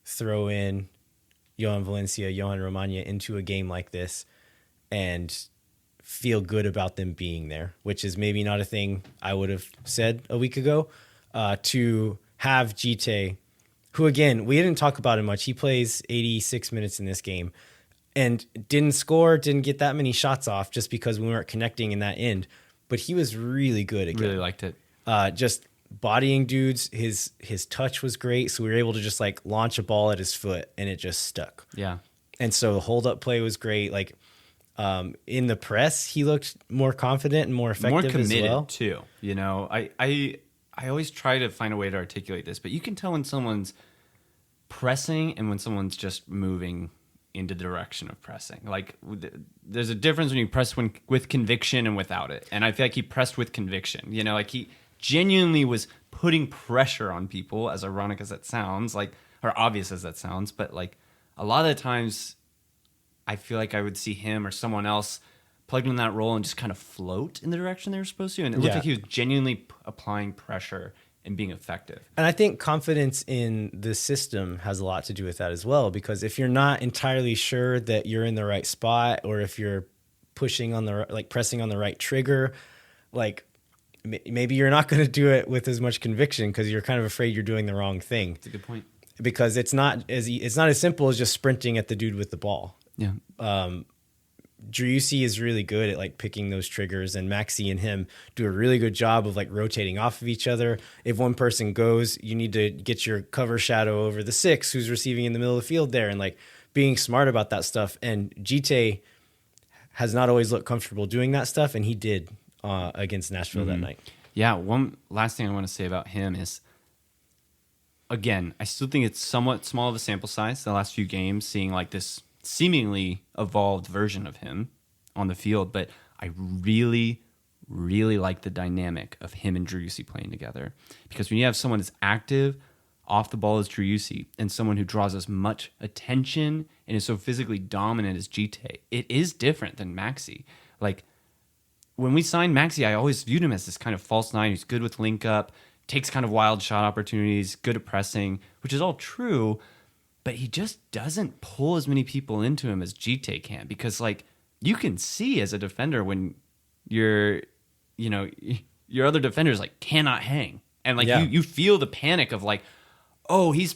throw in Johan Valencia, Johan Romagna into a game like this and feel good about them being there, which is maybe not a thing I would have said a week ago. To have Djitte, who, again, we didn't talk about him much. He plays 86 minutes in this game and didn't score, didn't get that many shots off just because we weren't connecting in that end. But he was really good again. Really liked it. Just bodying dudes. His touch was great. So we were able to just like launch a ball at his foot and it just stuck. Yeah. And so the hold-up play was great. Like in the press, he looked more confident and more effective, more committed as well. Too. You know, I always try to find a way to articulate this, but you can tell when someone's pressing and when someone's just moving into the direction of pressing. Like there's a difference when you press with conviction and without it. And I feel like he pressed with conviction. You know, like he genuinely was putting pressure on people, as ironic as that sounds, like, or obvious as that sounds. But like a lot of the times I feel like I would see him or someone else plugged in that role and just kind of float in the direction they were supposed to. And it looked like he was genuinely applying pressure and being effective. And I think confidence in the system has a lot to do with that as well, because if you're not entirely sure that you're in the right spot, or if you're pushing on pressing on the right trigger, like maybe you're not going to do it with as much conviction because you're kind of afraid you're doing the wrong thing. That's a good point. Because it's not as simple as just sprinting at the dude with the ball. Yeah. Driussi is really good at like picking those triggers, and Maxi and him do a really good job of like rotating off of each other. If one person goes, you need to get your cover shadow over the 6 who's receiving in the middle of the field there, and like being smart about that stuff. And Djitte has not always looked comfortable doing that stuff, and he did against Nashville that night. Yeah, one last thing I want to say about him is, again, I still think it's somewhat small of a sample size, the last few games, seeing like this seemingly evolved version of him on the field, but I really, really like the dynamic of him and Driussi playing together. Because when you have someone that's active, off the ball as Driussi and someone who draws as much attention and is so physically dominant as Djitte, it is different than Maxi. Like, when we signed Maxi, I always viewed him as this kind of false nine who's good with link up, takes kind of wild shot opportunities, good at pressing, which is all true, but he just doesn't pull as many people into him as Djitte can, because like you can see as a defender when your other defenders like cannot hang, and like you feel the panic of like, oh, he's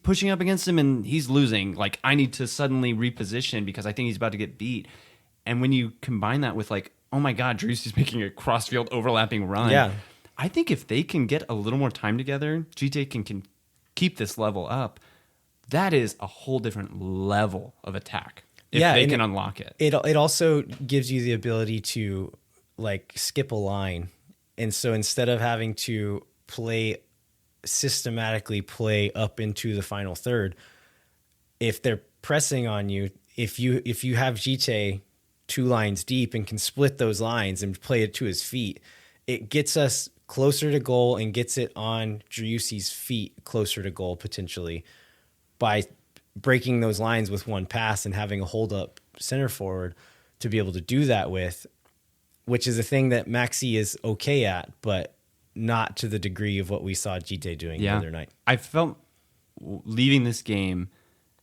pushing up against him and he's losing, like I need to suddenly reposition because I think he's about to get beat. And when you combine that with like, oh my god, Driussi's making a cross-field overlapping run, I think if they can get a little more time together, Djitte can keep this level up. That is a whole different level of attack if they can unlock it. It also gives you the ability to like skip a line. And so instead of having to systematically play up into the final third, if they're pressing on you, if you have Djitte 2 lines deep and can split those lines and play it to his feet, it gets us closer to goal and gets it on Driussi's feet closer to goal potentially by breaking those lines with one pass and having a hold up center forward to be able to do that with, which is a thing that Maxi is okay at, but not to the degree of what we saw Djitte doing the other night. I felt leaving this game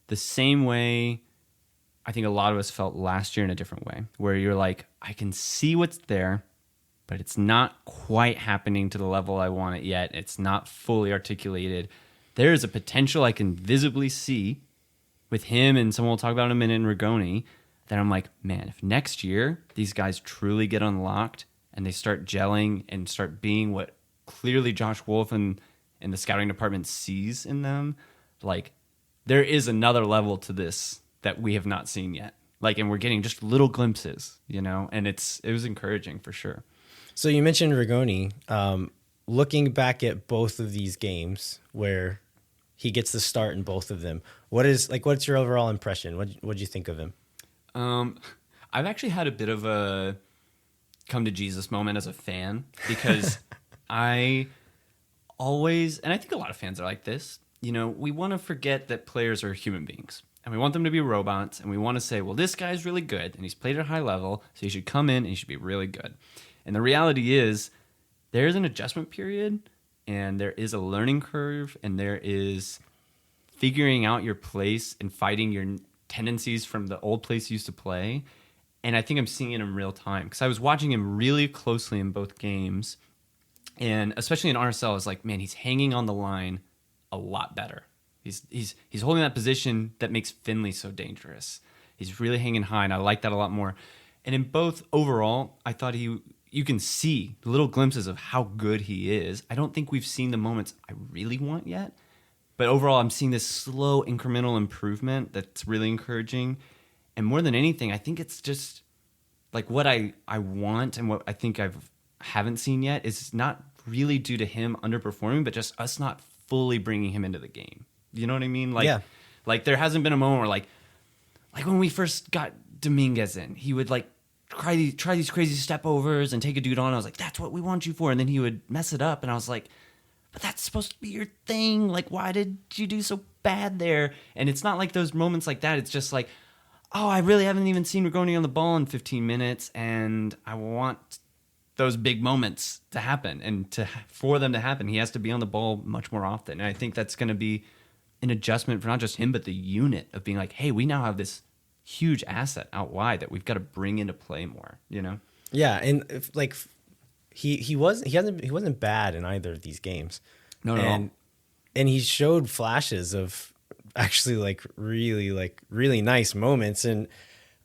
the same way I think a lot of us felt last year in a different way, where you're like, I can see what's there, but it's not quite happening to the level I want it yet. It's not fully articulated. There is a potential I can visibly see with him, and someone we'll talk about in a minute, in Rigoni, that I'm like, man, if next year these guys truly get unlocked and they start gelling and start being what clearly Josh Wolf and the scouting department sees in them, like there is another level to this that we have not seen yet. Like, and we're getting just little glimpses, and it was encouraging for sure. So you mentioned Rigoni. Looking back at both of these games where he gets the start in both of them, what's your overall impression? What'd you think of him? I've actually had a bit of a come to Jesus moment as a fan, because I always, and I think a lot of fans are like this, we want to forget that players are human beings. And we want them to be robots, and we want to say, well, this guy's really good, and he's played at a high level, so he should come in and he should be really good. And the reality is, there's an adjustment period, and there is a learning curve, and there is figuring out your place and fighting your tendencies from the old place you used to play. And I think I'm seeing it in real time, because I was watching him really closely in both games, and especially in RSL, I was like, man, he's hanging on the line a lot better. He's holding that position that makes Finley so dangerous. He's really hanging high, and I like that a lot more. And in both, overall, I thought you can see little glimpses of how good he is. I don't think we've seen the moments I really want yet, but overall, I'm seeing this slow incremental improvement that's really encouraging. And more than anything, I think it's just like what I want, and what I think haven't seen yet is not really due to him underperforming, but just us not fully bringing him into the game. You know what I mean? Like there hasn't been a moment where like when we first got Dominguez in, he would like try these crazy step overs and take a dude on. I was like, that's what we want you for. And then he would mess it up. And I was like, but that's supposed to be your thing. Like, why did you do so bad there? And it's not like those moments like that. It's just like, oh, I really haven't even seen Rigoni on the ball in 15 minutes. And I want those big moments to happen. And for them to happen, he has to be on the ball much more often. And I think that's going to be an adjustment for not just him, but the unit of being like, hey, we now have this huge asset out wide that we've got to bring into play more, Yeah, and he wasn't bad in either of these games. No. And he showed flashes of actually really nice moments, and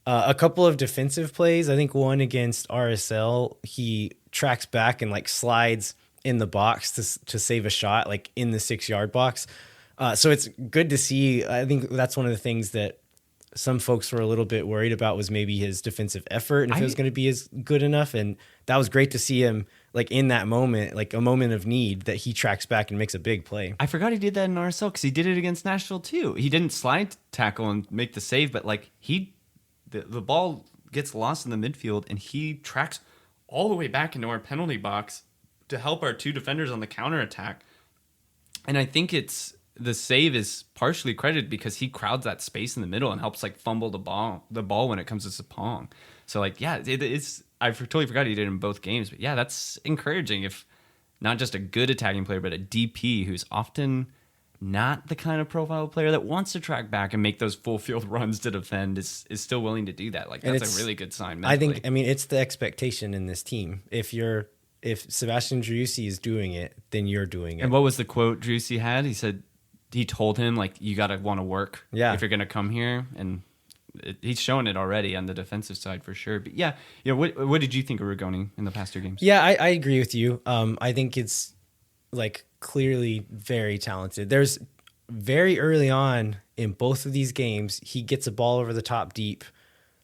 a couple of defensive plays. I think one against RSL, he tracks back and like slides in the box to save a shot, like in the 6-yard box. So it's good to see. I think that's one of the things that some folks were a little bit worried about, was maybe his defensive effort and if it was going to be as good enough. And that was great to see him like in that moment, like a moment of need, that he tracks back and makes a big play. I forgot he did that in RSL, because he did it against Nashville too. He didn't slide tackle and make the save, but like the ball gets lost in the midfield and he tracks all the way back into our penalty box to help our two defenders on the counterattack. And I think the save is partially credited because he crowds that space in the middle and helps like fumble the ball when it comes to Sapong. So like, yeah, it's, I totally forgot he did it in both games, but yeah, that's encouraging if not just a good attacking player, but a DP who's often not the kind of profile player that wants to track back and make those full field runs to defend is still willing to do that. Like that's a really good sign mentally. I mean, it's the expectation in this team. If Sebastian Driussi is doing it, then you're doing it. And what was the quote Driussi had? He said he told him like you got to want to work if you're going to come here, and he's showing it already on the defensive side for sure. But yeah, what did you think of Rigoni in the past 2 games? Yeah, I agree with you. I think it's like clearly very talented. There's very early on in both of these games, he gets a ball over the top deep,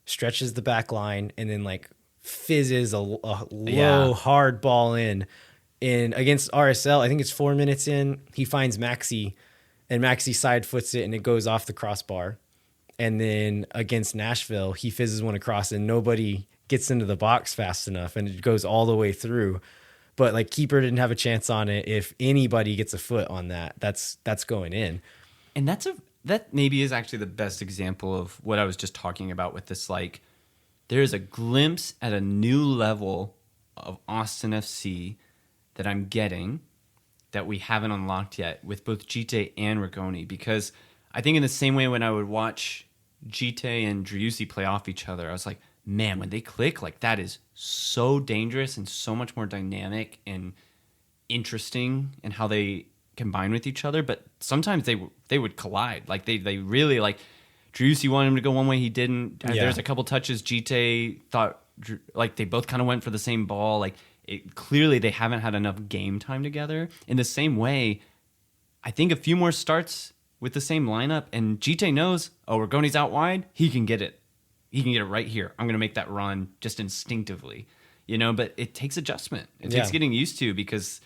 stretches the back line, and then like fizzes a low hard ball in against RSL. I think it's 4 minutes in, he finds Maxi, and Maxi side foots it and it goes off the crossbar. And then against Nashville, he fizzes one across and nobody gets into the box fast enough and it goes all the way through. But like keeper didn't have a chance on it. If anybody gets a foot on that, that's going in. And that maybe is actually the best example of what I was just talking about with this, like, there's a glimpse at a new level of Austin FC that I'm getting that we haven't unlocked yet with both Djitte and Rigoni. Because I think in the same way when I would watch Djitte and Driussi play off each other, I was like, man, when they click, like that is so dangerous and so much more dynamic and interesting in how they combine with each other. But sometimes they would collide. Like they really, like, Driussi wanted him to go one way, he didn't. Yeah. There's a couple touches Djitte thought, like, they both kind of went for the same ball. Like, clearly they haven't had enough game time together. In the same way, I think a few more starts with the same lineup, and Djitte knows, Rigoni's out wide, he can get it. He can get it right here. I'm going to make that run just instinctively, but it takes adjustment. It takes getting used to, because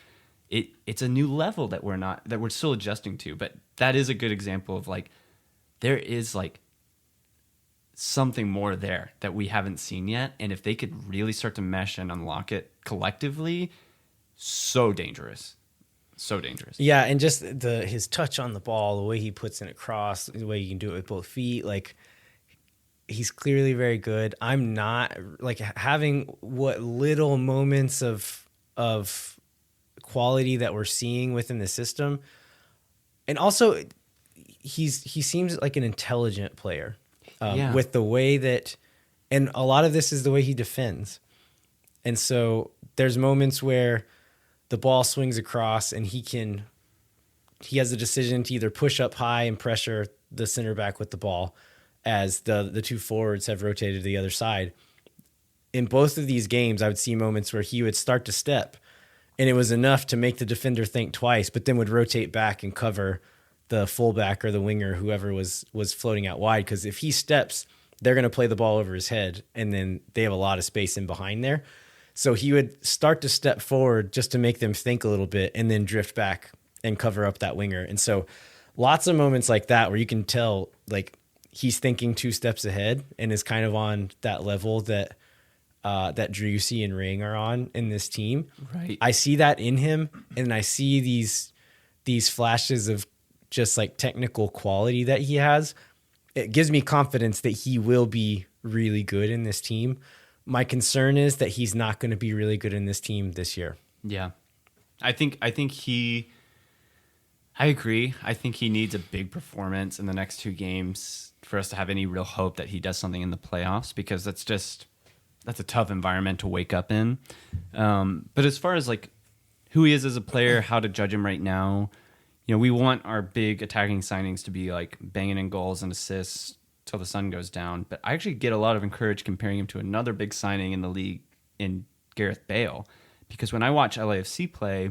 it's a new level that we're still adjusting to. But that is a good example of, like, there is like something more there that we haven't seen yet. And if they could really start to mesh and unlock it collectively, so dangerous. So dangerous. Yeah, and just his touch on the ball, the way he puts it across, the way he can do it with both feet, like, he's clearly very good. I'm not, like, having what little moments of quality that we're seeing within the system. And also he seems like an intelligent player with the way that, and a lot of this is the way he defends. And so there's moments where the ball swings across and he has a decision to either push up high and pressure the center back with the ball as the 2 forwards have rotated to the other side. In both of these games, I would see moments where he would start to step and it was enough to make the defender think twice, but then would rotate back and cover the fullback or the winger, whoever was floating out wide. Because if he steps, they're going to play the ball over his head, and then they have a lot of space in behind there. So he would start to step forward just to make them think a little bit and then drift back and cover up that winger. And so lots of moments like that where you can tell, like, he's thinking 2 steps ahead and is kind of on that level that Driussi and Ring are on in this team. Right. I see that in him, and I see these flashes of just like technical quality that he has. It gives me confidence that he will be really good in this team. My concern is that he's not going to be really good in this team this year. Yeah. I agree. I think he needs a big performance in the next 2 games for us to have any real hope that he does something in the playoffs, because that's a tough environment to wake up in. But as far as like who he is as a player, how to judge him right now, we want our big attacking signings to be like banging in goals and assists till the sun goes down. But I actually get a lot of encouragement comparing him to another big signing in the league in Gareth Bale, because when I watch LAFC play,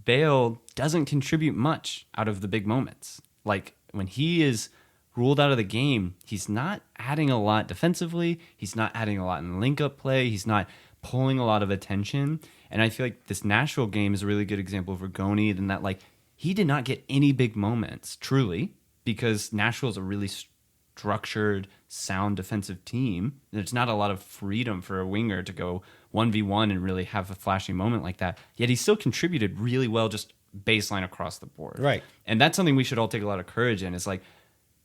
Bale doesn't contribute much out of the big moments. Like, when he is ruled out of the game, he's not adding a lot defensively. He's not adding a lot in link-up play. He's not pulling a lot of attention. And I feel like this Nashville game is a really good example of Rigoni, in that, like, he did not get any big moments, truly, because Nashville is a really structured, sound defensive team. There's not a lot of freedom for a winger to go 1v1 and really have a flashy moment like that. Yet he still contributed really well just baseline across the board. Right. And that's something we should all take a lot of courage in. It's like,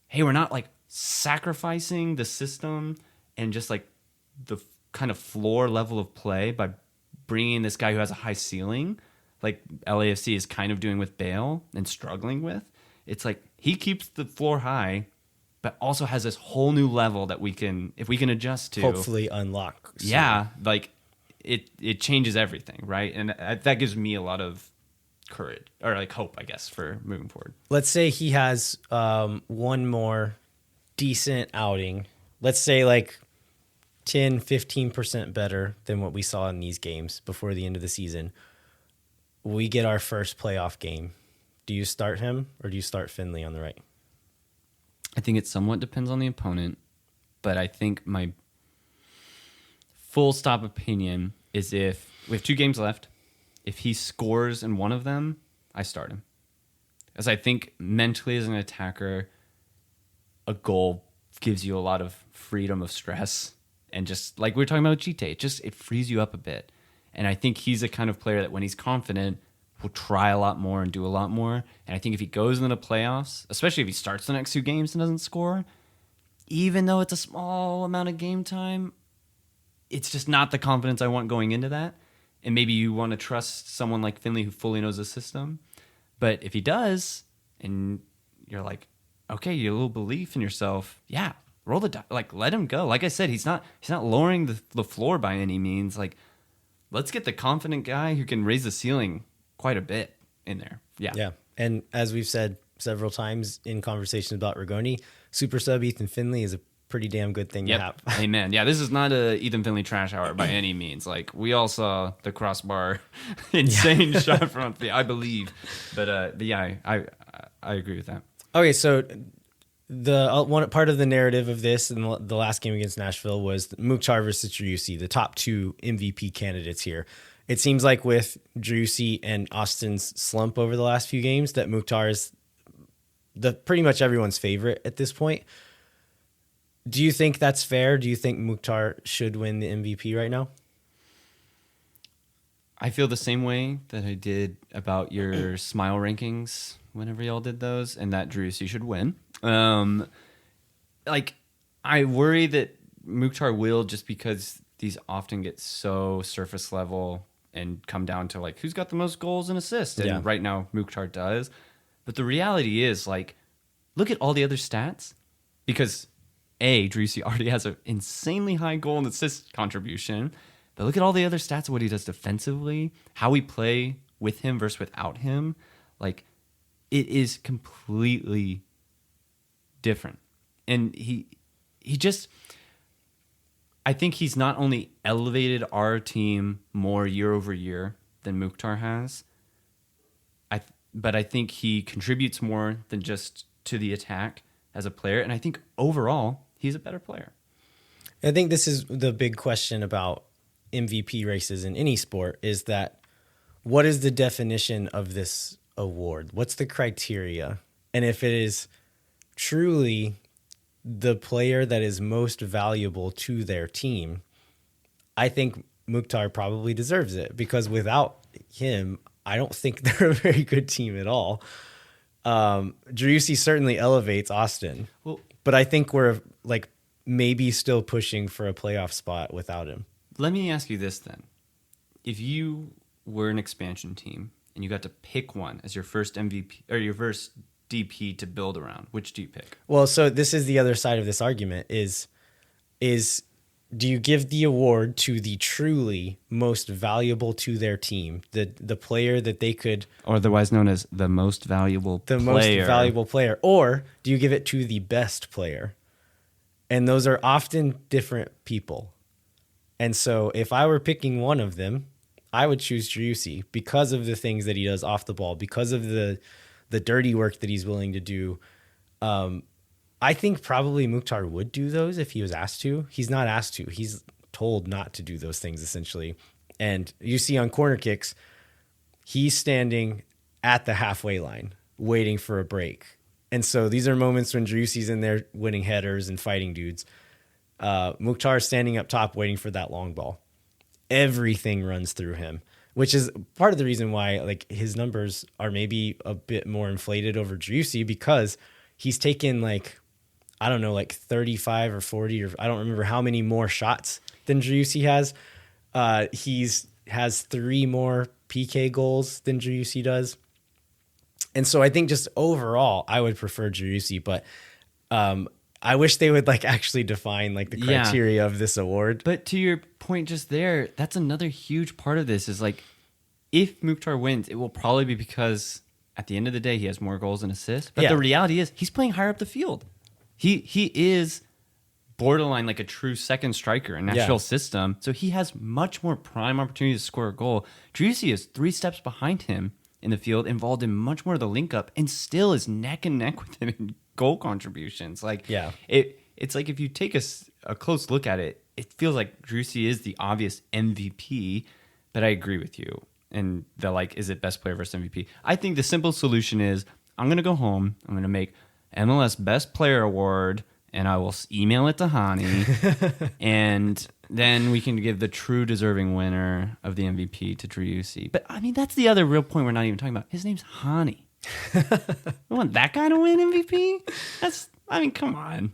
hey, we're not like sacrificing the system and just like the kind of floor level of play by bringing this guy who has a high ceiling, like LAFC is kind of doing with Bale and struggling with. It's like he keeps the floor high, but also has this whole new level that we can, if we can adjust to, hopefully unlock. Soon. Yeah, like it changes everything, right? And that gives me a lot of courage or like hope, I guess, for moving forward. Let's say he has one more decent outing. Let's say like 10, 15% better than what we saw in these games before the end of the season. We get our first playoff game. Do you start him or do you start Finley on the right? I think it somewhat depends on the opponent, but I think my full stop opinion is if we have 2 games left, if he scores in one of them, I start him. As I think mentally as an attacker, a goal gives you a lot of freedom of stress. And just like we were talking about Jhitte, it frees you up a bit. And I think he's the kind of player that when he's confident, will try a lot more and do a lot more. And I think if he goes into the playoffs, especially if he starts the next 2 games and doesn't score, even though it's a small amount of game time, it's just not the confidence I want going into that. And maybe you want to trust someone like Finley who fully knows the system. But if he does, and you're like, okay, you have a little belief in yourself, yeah, roll the dice. Like, let him go. Like I said, he's not lowering the floor by any means. Like, let's get the confident guy who can raise the ceiling quite a bit in there. Yeah. Yeah. And as we've said several times in conversations about Rigoni, super sub Ethan Finley is a pretty damn good thing to have. Amen. Yeah, this is not a Ethan Finley trash hour by any means. Like, we all saw the crossbar insane shot from I believe. But yeah, I agree with that. Okay, so the one part of the narrative of this in the last game against Nashville was Mukhtar versus Driussi, the top 2 MVP candidates here. It seems like with Driussi and Austin's slump over the last few games that Mukhtar is pretty much everyone's favorite at this point. Do you think that's fair? Do you think Mukhtar should win the MVP right now? I feel the same way that I did about your smile rankings whenever y'all did those, and that Driussi should win. Like, I worry that Mukhtar will, just because these often get so surface level and come down to like who's got the most goals and assists. And right now Mukhtar does. But the reality is, like, look at all the other stats, because Driussi already has an insanely high goal and assist contribution. But look at all the other stats of what he does defensively, how we play with him versus without him. Like, it is completely different. And he just, I think he's not only elevated our team more year over year than Mukhtar has, but I think he contributes more than just to the attack as a player. And I think overall, he's a better player. I think this is the big question about MVP races in any sport, is that what is the definition of this award? What's the criteria? And if it is truly the player that is most valuable to their team, I think Mukhtar probably deserves it, because without him, I don't think they're a very good team at all. Driussi certainly elevates Austin, but I think we're like maybe still pushing for a playoff spot without him. Let me ask you this then. If you were an expansion team and you got to pick one as your first MVP or your first DP to build around, which do you pick? Well, so this is the other side of this argument is do you give the award to the truly most valuable to their team, the player that they could, or otherwise known as the most valuable player, or do you give it to the best player? And those are often different people. And so if I were picking one of them, I would choose Driussi because of the things that he does off the ball, because of the dirty work that he's willing to do. I think probably Mukhtar would do those if he was asked to. He's not asked to. He's told not to do those things, essentially. And you see on corner kicks, he's standing at the halfway line waiting for a break. And so these are moments when Driussi's in there winning headers and fighting dudes. Mukhtar standing up top waiting for that long ball. Everything runs through him. which is part of the reason why like his numbers are maybe a bit more inflated over Driussi, because he's taken like, I don't know, like 35 or 40, or I don't remember how many more shots than Driussi has. He's has 3 more PK goals than Driussi does. And so I think just overall, I would prefer Driussi, but I wish they would like actually define like the criteria of this award. But to your point just there, that's another huge part of this is like, if Mukhtar wins, it will probably be because at the end of the day, he has more goals and assists. But the reality is he's playing higher up the field. He is borderline like a true second striker in Nashville's system. So he has much more prime opportunity to score a goal. Driussi is 3 steps behind him in the field, involved in much more of the link up, and still is neck and neck with him in goal contributions. Like, it's like if you take a close look at it, it feels like Driussi is the obvious MVP, but I agree with you. And the like, is it best player versus MVP? I think the simple solution is I'm going to go home. I'm going to make MLS Best Player Award, and I will email it to Hani, and then we can give the true deserving winner of the MVP to Driussi. But, I mean, that's the other real point we're not even talking about. His name's Hani. We want that guy to win MVP? Come on.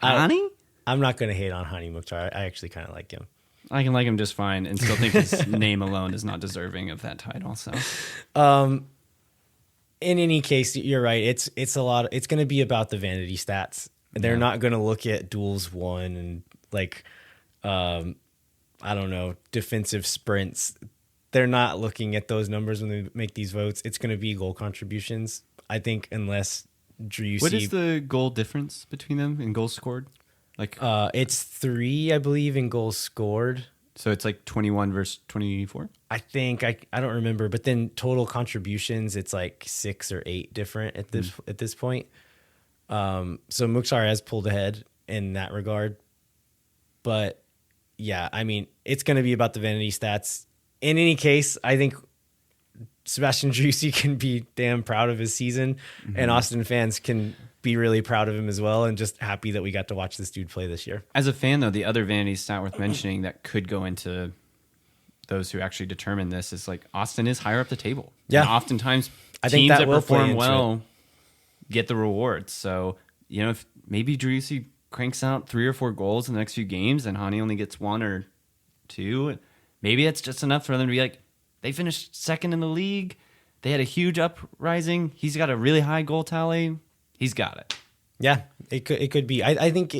Hani? I'm not going to hate on Hani Mukhtar. I actually kind of like him. I can like him just fine and still think his name alone is not deserving of that title. So, in any case, you're right. It's a lot. It's going to be about the vanity stats. They're not going to look at duels won and like, I don't know, defensive sprints. They're not looking at those numbers when they make these votes. It's going to be goal contributions, I think, unless Driussi. What is the goal difference between them in goals scored? Like, it's 3, I believe, in goals scored. So it's like 21 versus 24? I think I don't remember, but then total contributions, it's like 6 or 8 different at this point. So Mukhtar has pulled ahead in that regard. But yeah, I mean, it's going to be about the vanity stats. In any case, I think Sebastian Driussi can be damn proud of his season, and Austin fans can be really proud of him as well, and just happy that we got to watch this dude play this year. As a fan, though, the other vanity stat worth mentioning that could go into those who actually determine this is like Austin is higher up the table. Yeah. And oftentimes I think teams that that will play perform into well get the rewards. So, if maybe Driussi cranks out 3 or 4 goals in the next few games and Hani only gets 1 or 2, maybe it's just enough for them to be like, they finished second in the league. They had a huge uprising. He's got a really high goal tally. He's got it. Yeah, it could be. I think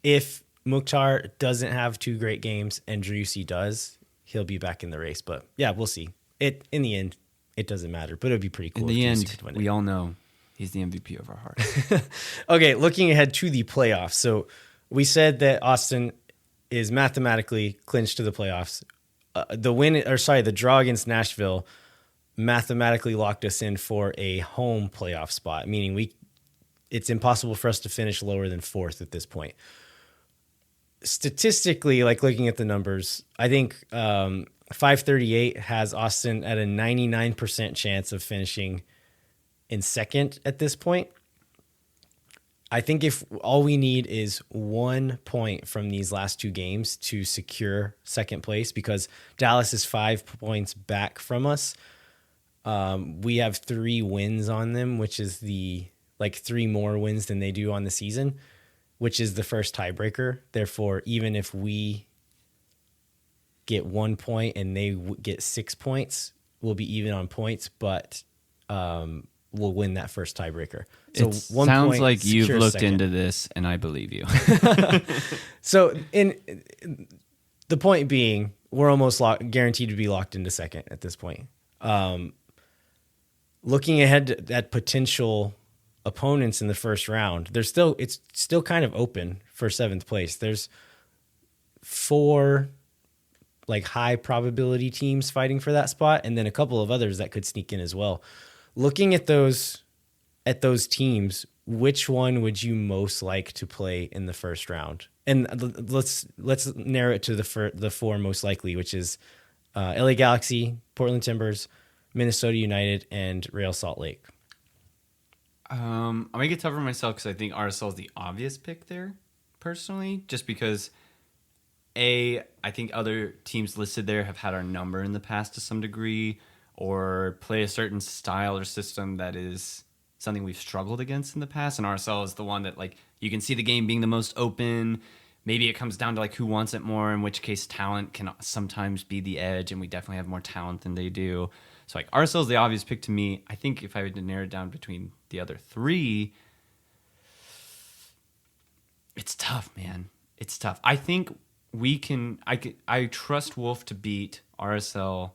if Mukhtar doesn't have 2 great games and Driussi does, he'll be back in the race. But yeah, we'll see. In the end, it doesn't matter. But it'd be pretty cool. In the end, we all know he's the MVP of our hearts. Okay, looking ahead to the playoffs. So we said that Austin is mathematically clinched to the playoffs. The draw against Nashville mathematically locked us in for a home playoff spot, meaning it's impossible for us to finish lower than 4th at this point. Statistically, like looking at the numbers, I think 538 has Austin at a 99% chance of finishing in 2nd at this point. I think if all we need is 1 point from these last 2 games to secure 2nd place, because Dallas is 5 points back from us. We have 3 wins on them, which is 3 more wins than they do on the season, which is the first tiebreaker. Therefore, even if we get 1 point and they get 6 points, we'll be even on points, but we'll win that first tiebreaker. So it 1 sounds point like you've looked 2nd. into this, and I believe you. So the point being, we're almost guaranteed to be locked into 2nd at this point. Looking ahead at potential opponents in the first round, it's still kind of open for 7th place. There's 4 like high probability teams fighting for that spot, and then a couple of others that could sneak in as well. Looking at those teams, which one would you most like to play in the first round? And let's narrow it to the 4 most likely, which is LA Galaxy, Portland Timbers, Minnesota United, and Real Salt Lake. I'm going to get tougher for myself because I think RSL is the obvious pick there, personally, just because I think other teams listed there have had our number in the past to some degree, or play a certain style or system that is something we've struggled against in the past. And RSL is the one that, like, you can see the game being the most open. Maybe it comes down to like who wants it more, in which case talent can sometimes be the edge, and we definitely have more talent than they do. So like RSL is the obvious pick to me. I think if I had to narrow it down between the other three, it's tough, man. It's tough. I think I trust Wolf to beat RSL,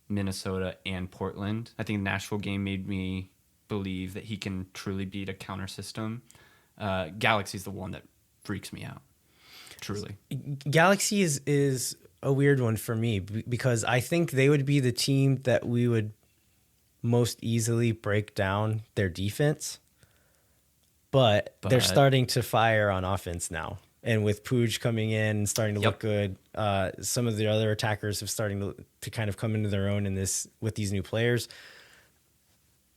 Minnesota, and Portland. I think the Nashville game made me believe that he can truly beat a counter system. Galaxy's the one that freaks me out. Truly. Galaxy is a weird one for me because I think they would be the team that we would most easily break down their defense. But they're starting to fire on offense now. And with Pooj coming in and starting to look good, some of the other attackers have starting to kind of come into their own with these new players.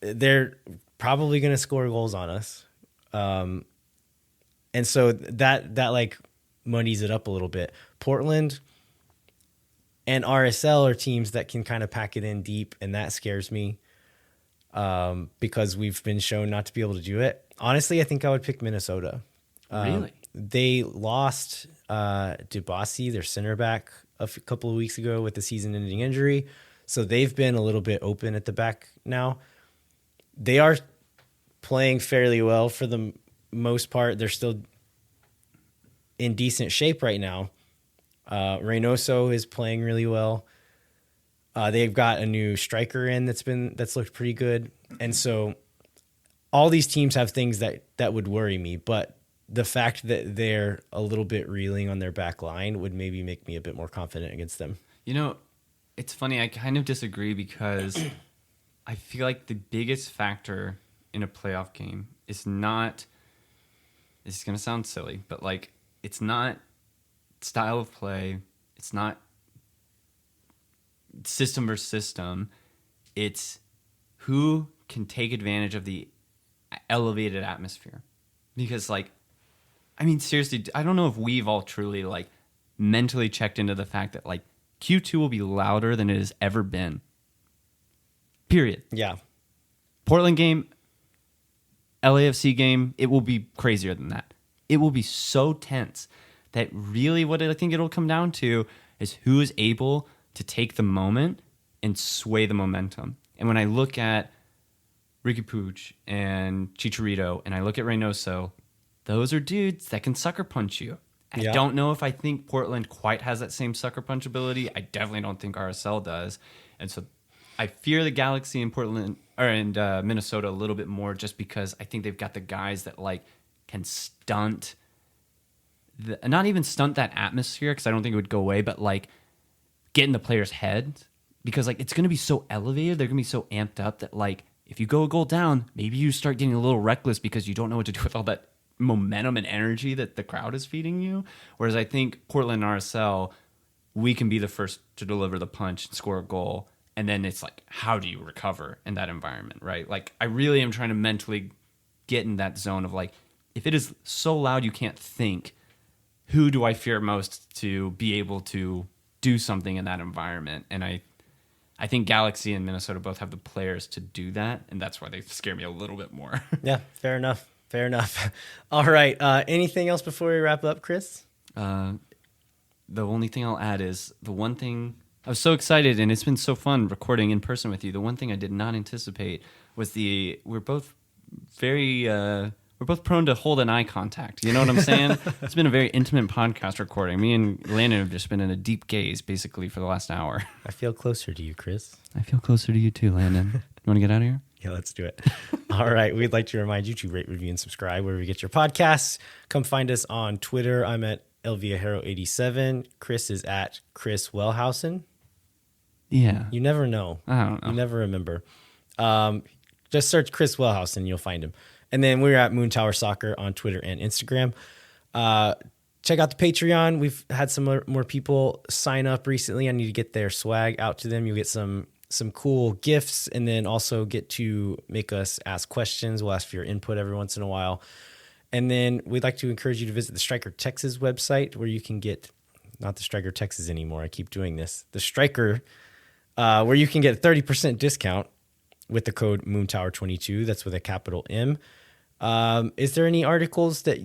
They're probably going to score goals on us. And so that like muddies it up a little bit. Portland and RSL are teams that can kind of pack it in deep, and that scares me because we've been shown not to be able to do it. Honestly, I think I would pick Minnesota. Really? They lost Dubasi, their center back, a couple of weeks ago with the season-ending injury. So they've been a little bit open at the back now. They are playing fairly well for the most part. They're still in decent shape right now. Reynoso is playing really well. They've got a new striker in that's looked pretty good. And so all these teams have things that would worry me, but the fact that they're a little bit reeling on their back line would maybe make me a bit more confident against them. You know, it's funny. I kind of disagree because I feel like the biggest factor in a playoff game is not, this is going to sound silly, but like, it's not style of play. It's not system versus system. It's who can take advantage of the elevated atmosphere. Because, like, I mean, seriously, I don't know if we've all truly, like, mentally checked into the fact that, like, Q2 will be louder than it has ever been. Period. Yeah. Portland game, LAFC game, it will be crazier than that. It will be so tense that really what I think it'll come down to is who is able to take the moment and sway the momentum. And when I look at Ricky Puig and Chicharito and I look at Reynoso, those are dudes that can sucker punch you. I don't know if I think Portland quite has that same sucker punch ability. I definitely don't think RSL does. And so I fear the Galaxy and Portland and Minnesota a little bit more just because I think they've got the guys that like can stunt, not even stunt that atmosphere because I don't think it would go away, but like get in the players' heads because like it's going to be so elevated. They're going to be so amped up that like if you go a goal down, maybe you start getting a little reckless because you don't know what to do with all that momentum and energy that the crowd is feeding you. Whereas I think Portland and RSL, we can be the first to deliver the punch and score a goal. And then it's like, how do you recover in that environment, right? Like, I really am trying to mentally get in that zone of like, if it is so loud you can't think, who do I fear most to be able to do something in that environment? And I think Galaxy and Minnesota both have the players to do that, and that's why they scare me a little bit more. Yeah, fair enough. Fair enough. All right. Anything else before we wrap up, Chris? The only thing I'll add is the one thing I was so excited, and it's been so fun recording in person with you. The one thing I did not anticipate was we're both prone to hold an eye contact. You know what I'm saying? It's been a very intimate podcast recording. Me and Landon have just been in a deep gaze basically for the last hour. I feel closer to you, Chris. I feel closer to you too, Landon. You want to get out of here? Yeah, let's do it. All right. We'd like to remind you to rate, review, and subscribe wherever you get your podcasts. Come find us on Twitter. I'm at elviahero87. Chris is at Chris Wellhausen. Yeah. You never know. I don't know. You never remember. Just search Chris Wellhausen and you'll find him. And then we're at Moon Tower Soccer on Twitter and Instagram. Check out the Patreon. We've had some more people sign up recently. I need to get their swag out to them. You'll get some cool gifts and then also get to make us ask questions. We'll ask for your input every once in a while. And then we'd like to encourage you to visit the Striker Texas website where you can get not the Striker Texas anymore. I keep doing this. The Striker, where you can get a 30% discount with the code MoonTower22. That's with a capital M. Is there any articles that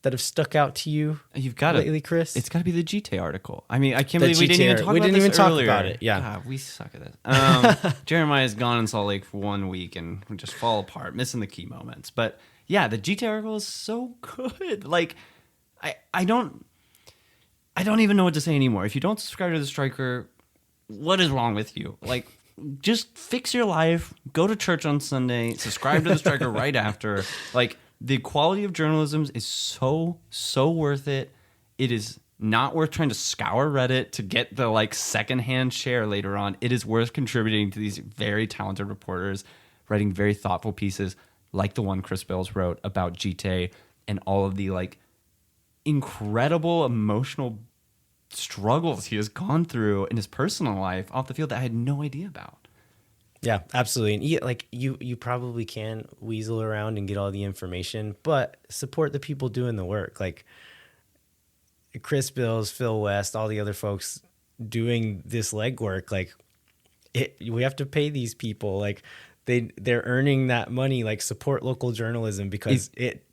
have stuck out to you? You've got lately, Chris. It's got to be the Jjitte article. I mean, I can't believe we didn't even talk about didn't this even talk earlier. about it. Yeah, God, we suck at this. Jeremiah's gone in Salt Lake for 1 week and we just fall apart, missing the key moments. But yeah, the Jjitte article is so good. Like, I don't even know what to say anymore. If you don't subscribe to the Striker, what is wrong with you? Like, just fix your life. Go to church on Sunday. Subscribe to the Striker right after. Like, the quality of journalism is so worth it. It is not worth trying to scour Reddit to get the like secondhand share later on. It is worth contributing to these very talented reporters writing very thoughtful pieces like the one Chris Bills wrote about Jjitte and all of the like incredible emotional struggles he has gone through in his personal life off the field that I had no idea about. Yeah, absolutely. And you probably can weasel around and get all the information, but support the people doing the work. Like Chris Bills, Phil West, all the other folks doing this legwork. Like we have to pay these people. Like they're earning that money. Like support local journalism because it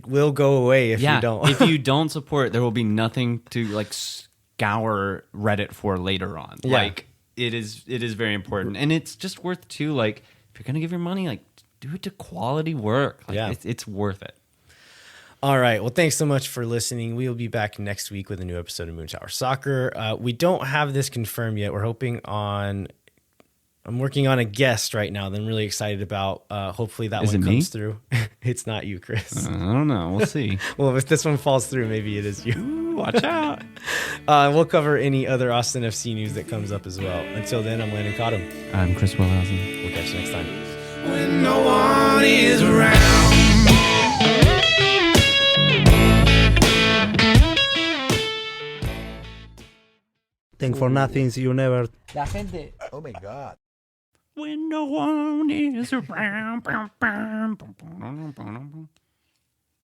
will go away if you don't. If you don't support, there will be nothing to like scour Reddit for later on. Yeah. Like it is very important, and it's just worth too. Like if you're gonna give your money, like do it to quality work. Like, it's worth it. All right. Well, thanks so much for listening. We will be back next week with a new episode of Moon Tower Soccer. We don't have this confirmed yet. We're I'm working on a guest right now that I'm really excited about. Hopefully that one comes through. It's not you, Chris. I don't know. We'll see. Well, if this one falls through, maybe it is you. Ooh, watch out. We'll cover any other Austin FC news that comes up as well. Until then, I'm Landon Cottom. I'm Chris Wellhausen. We'll catch you next time. When no one is around. Think for nothing, you never. La gente. Oh my God. When no one is around.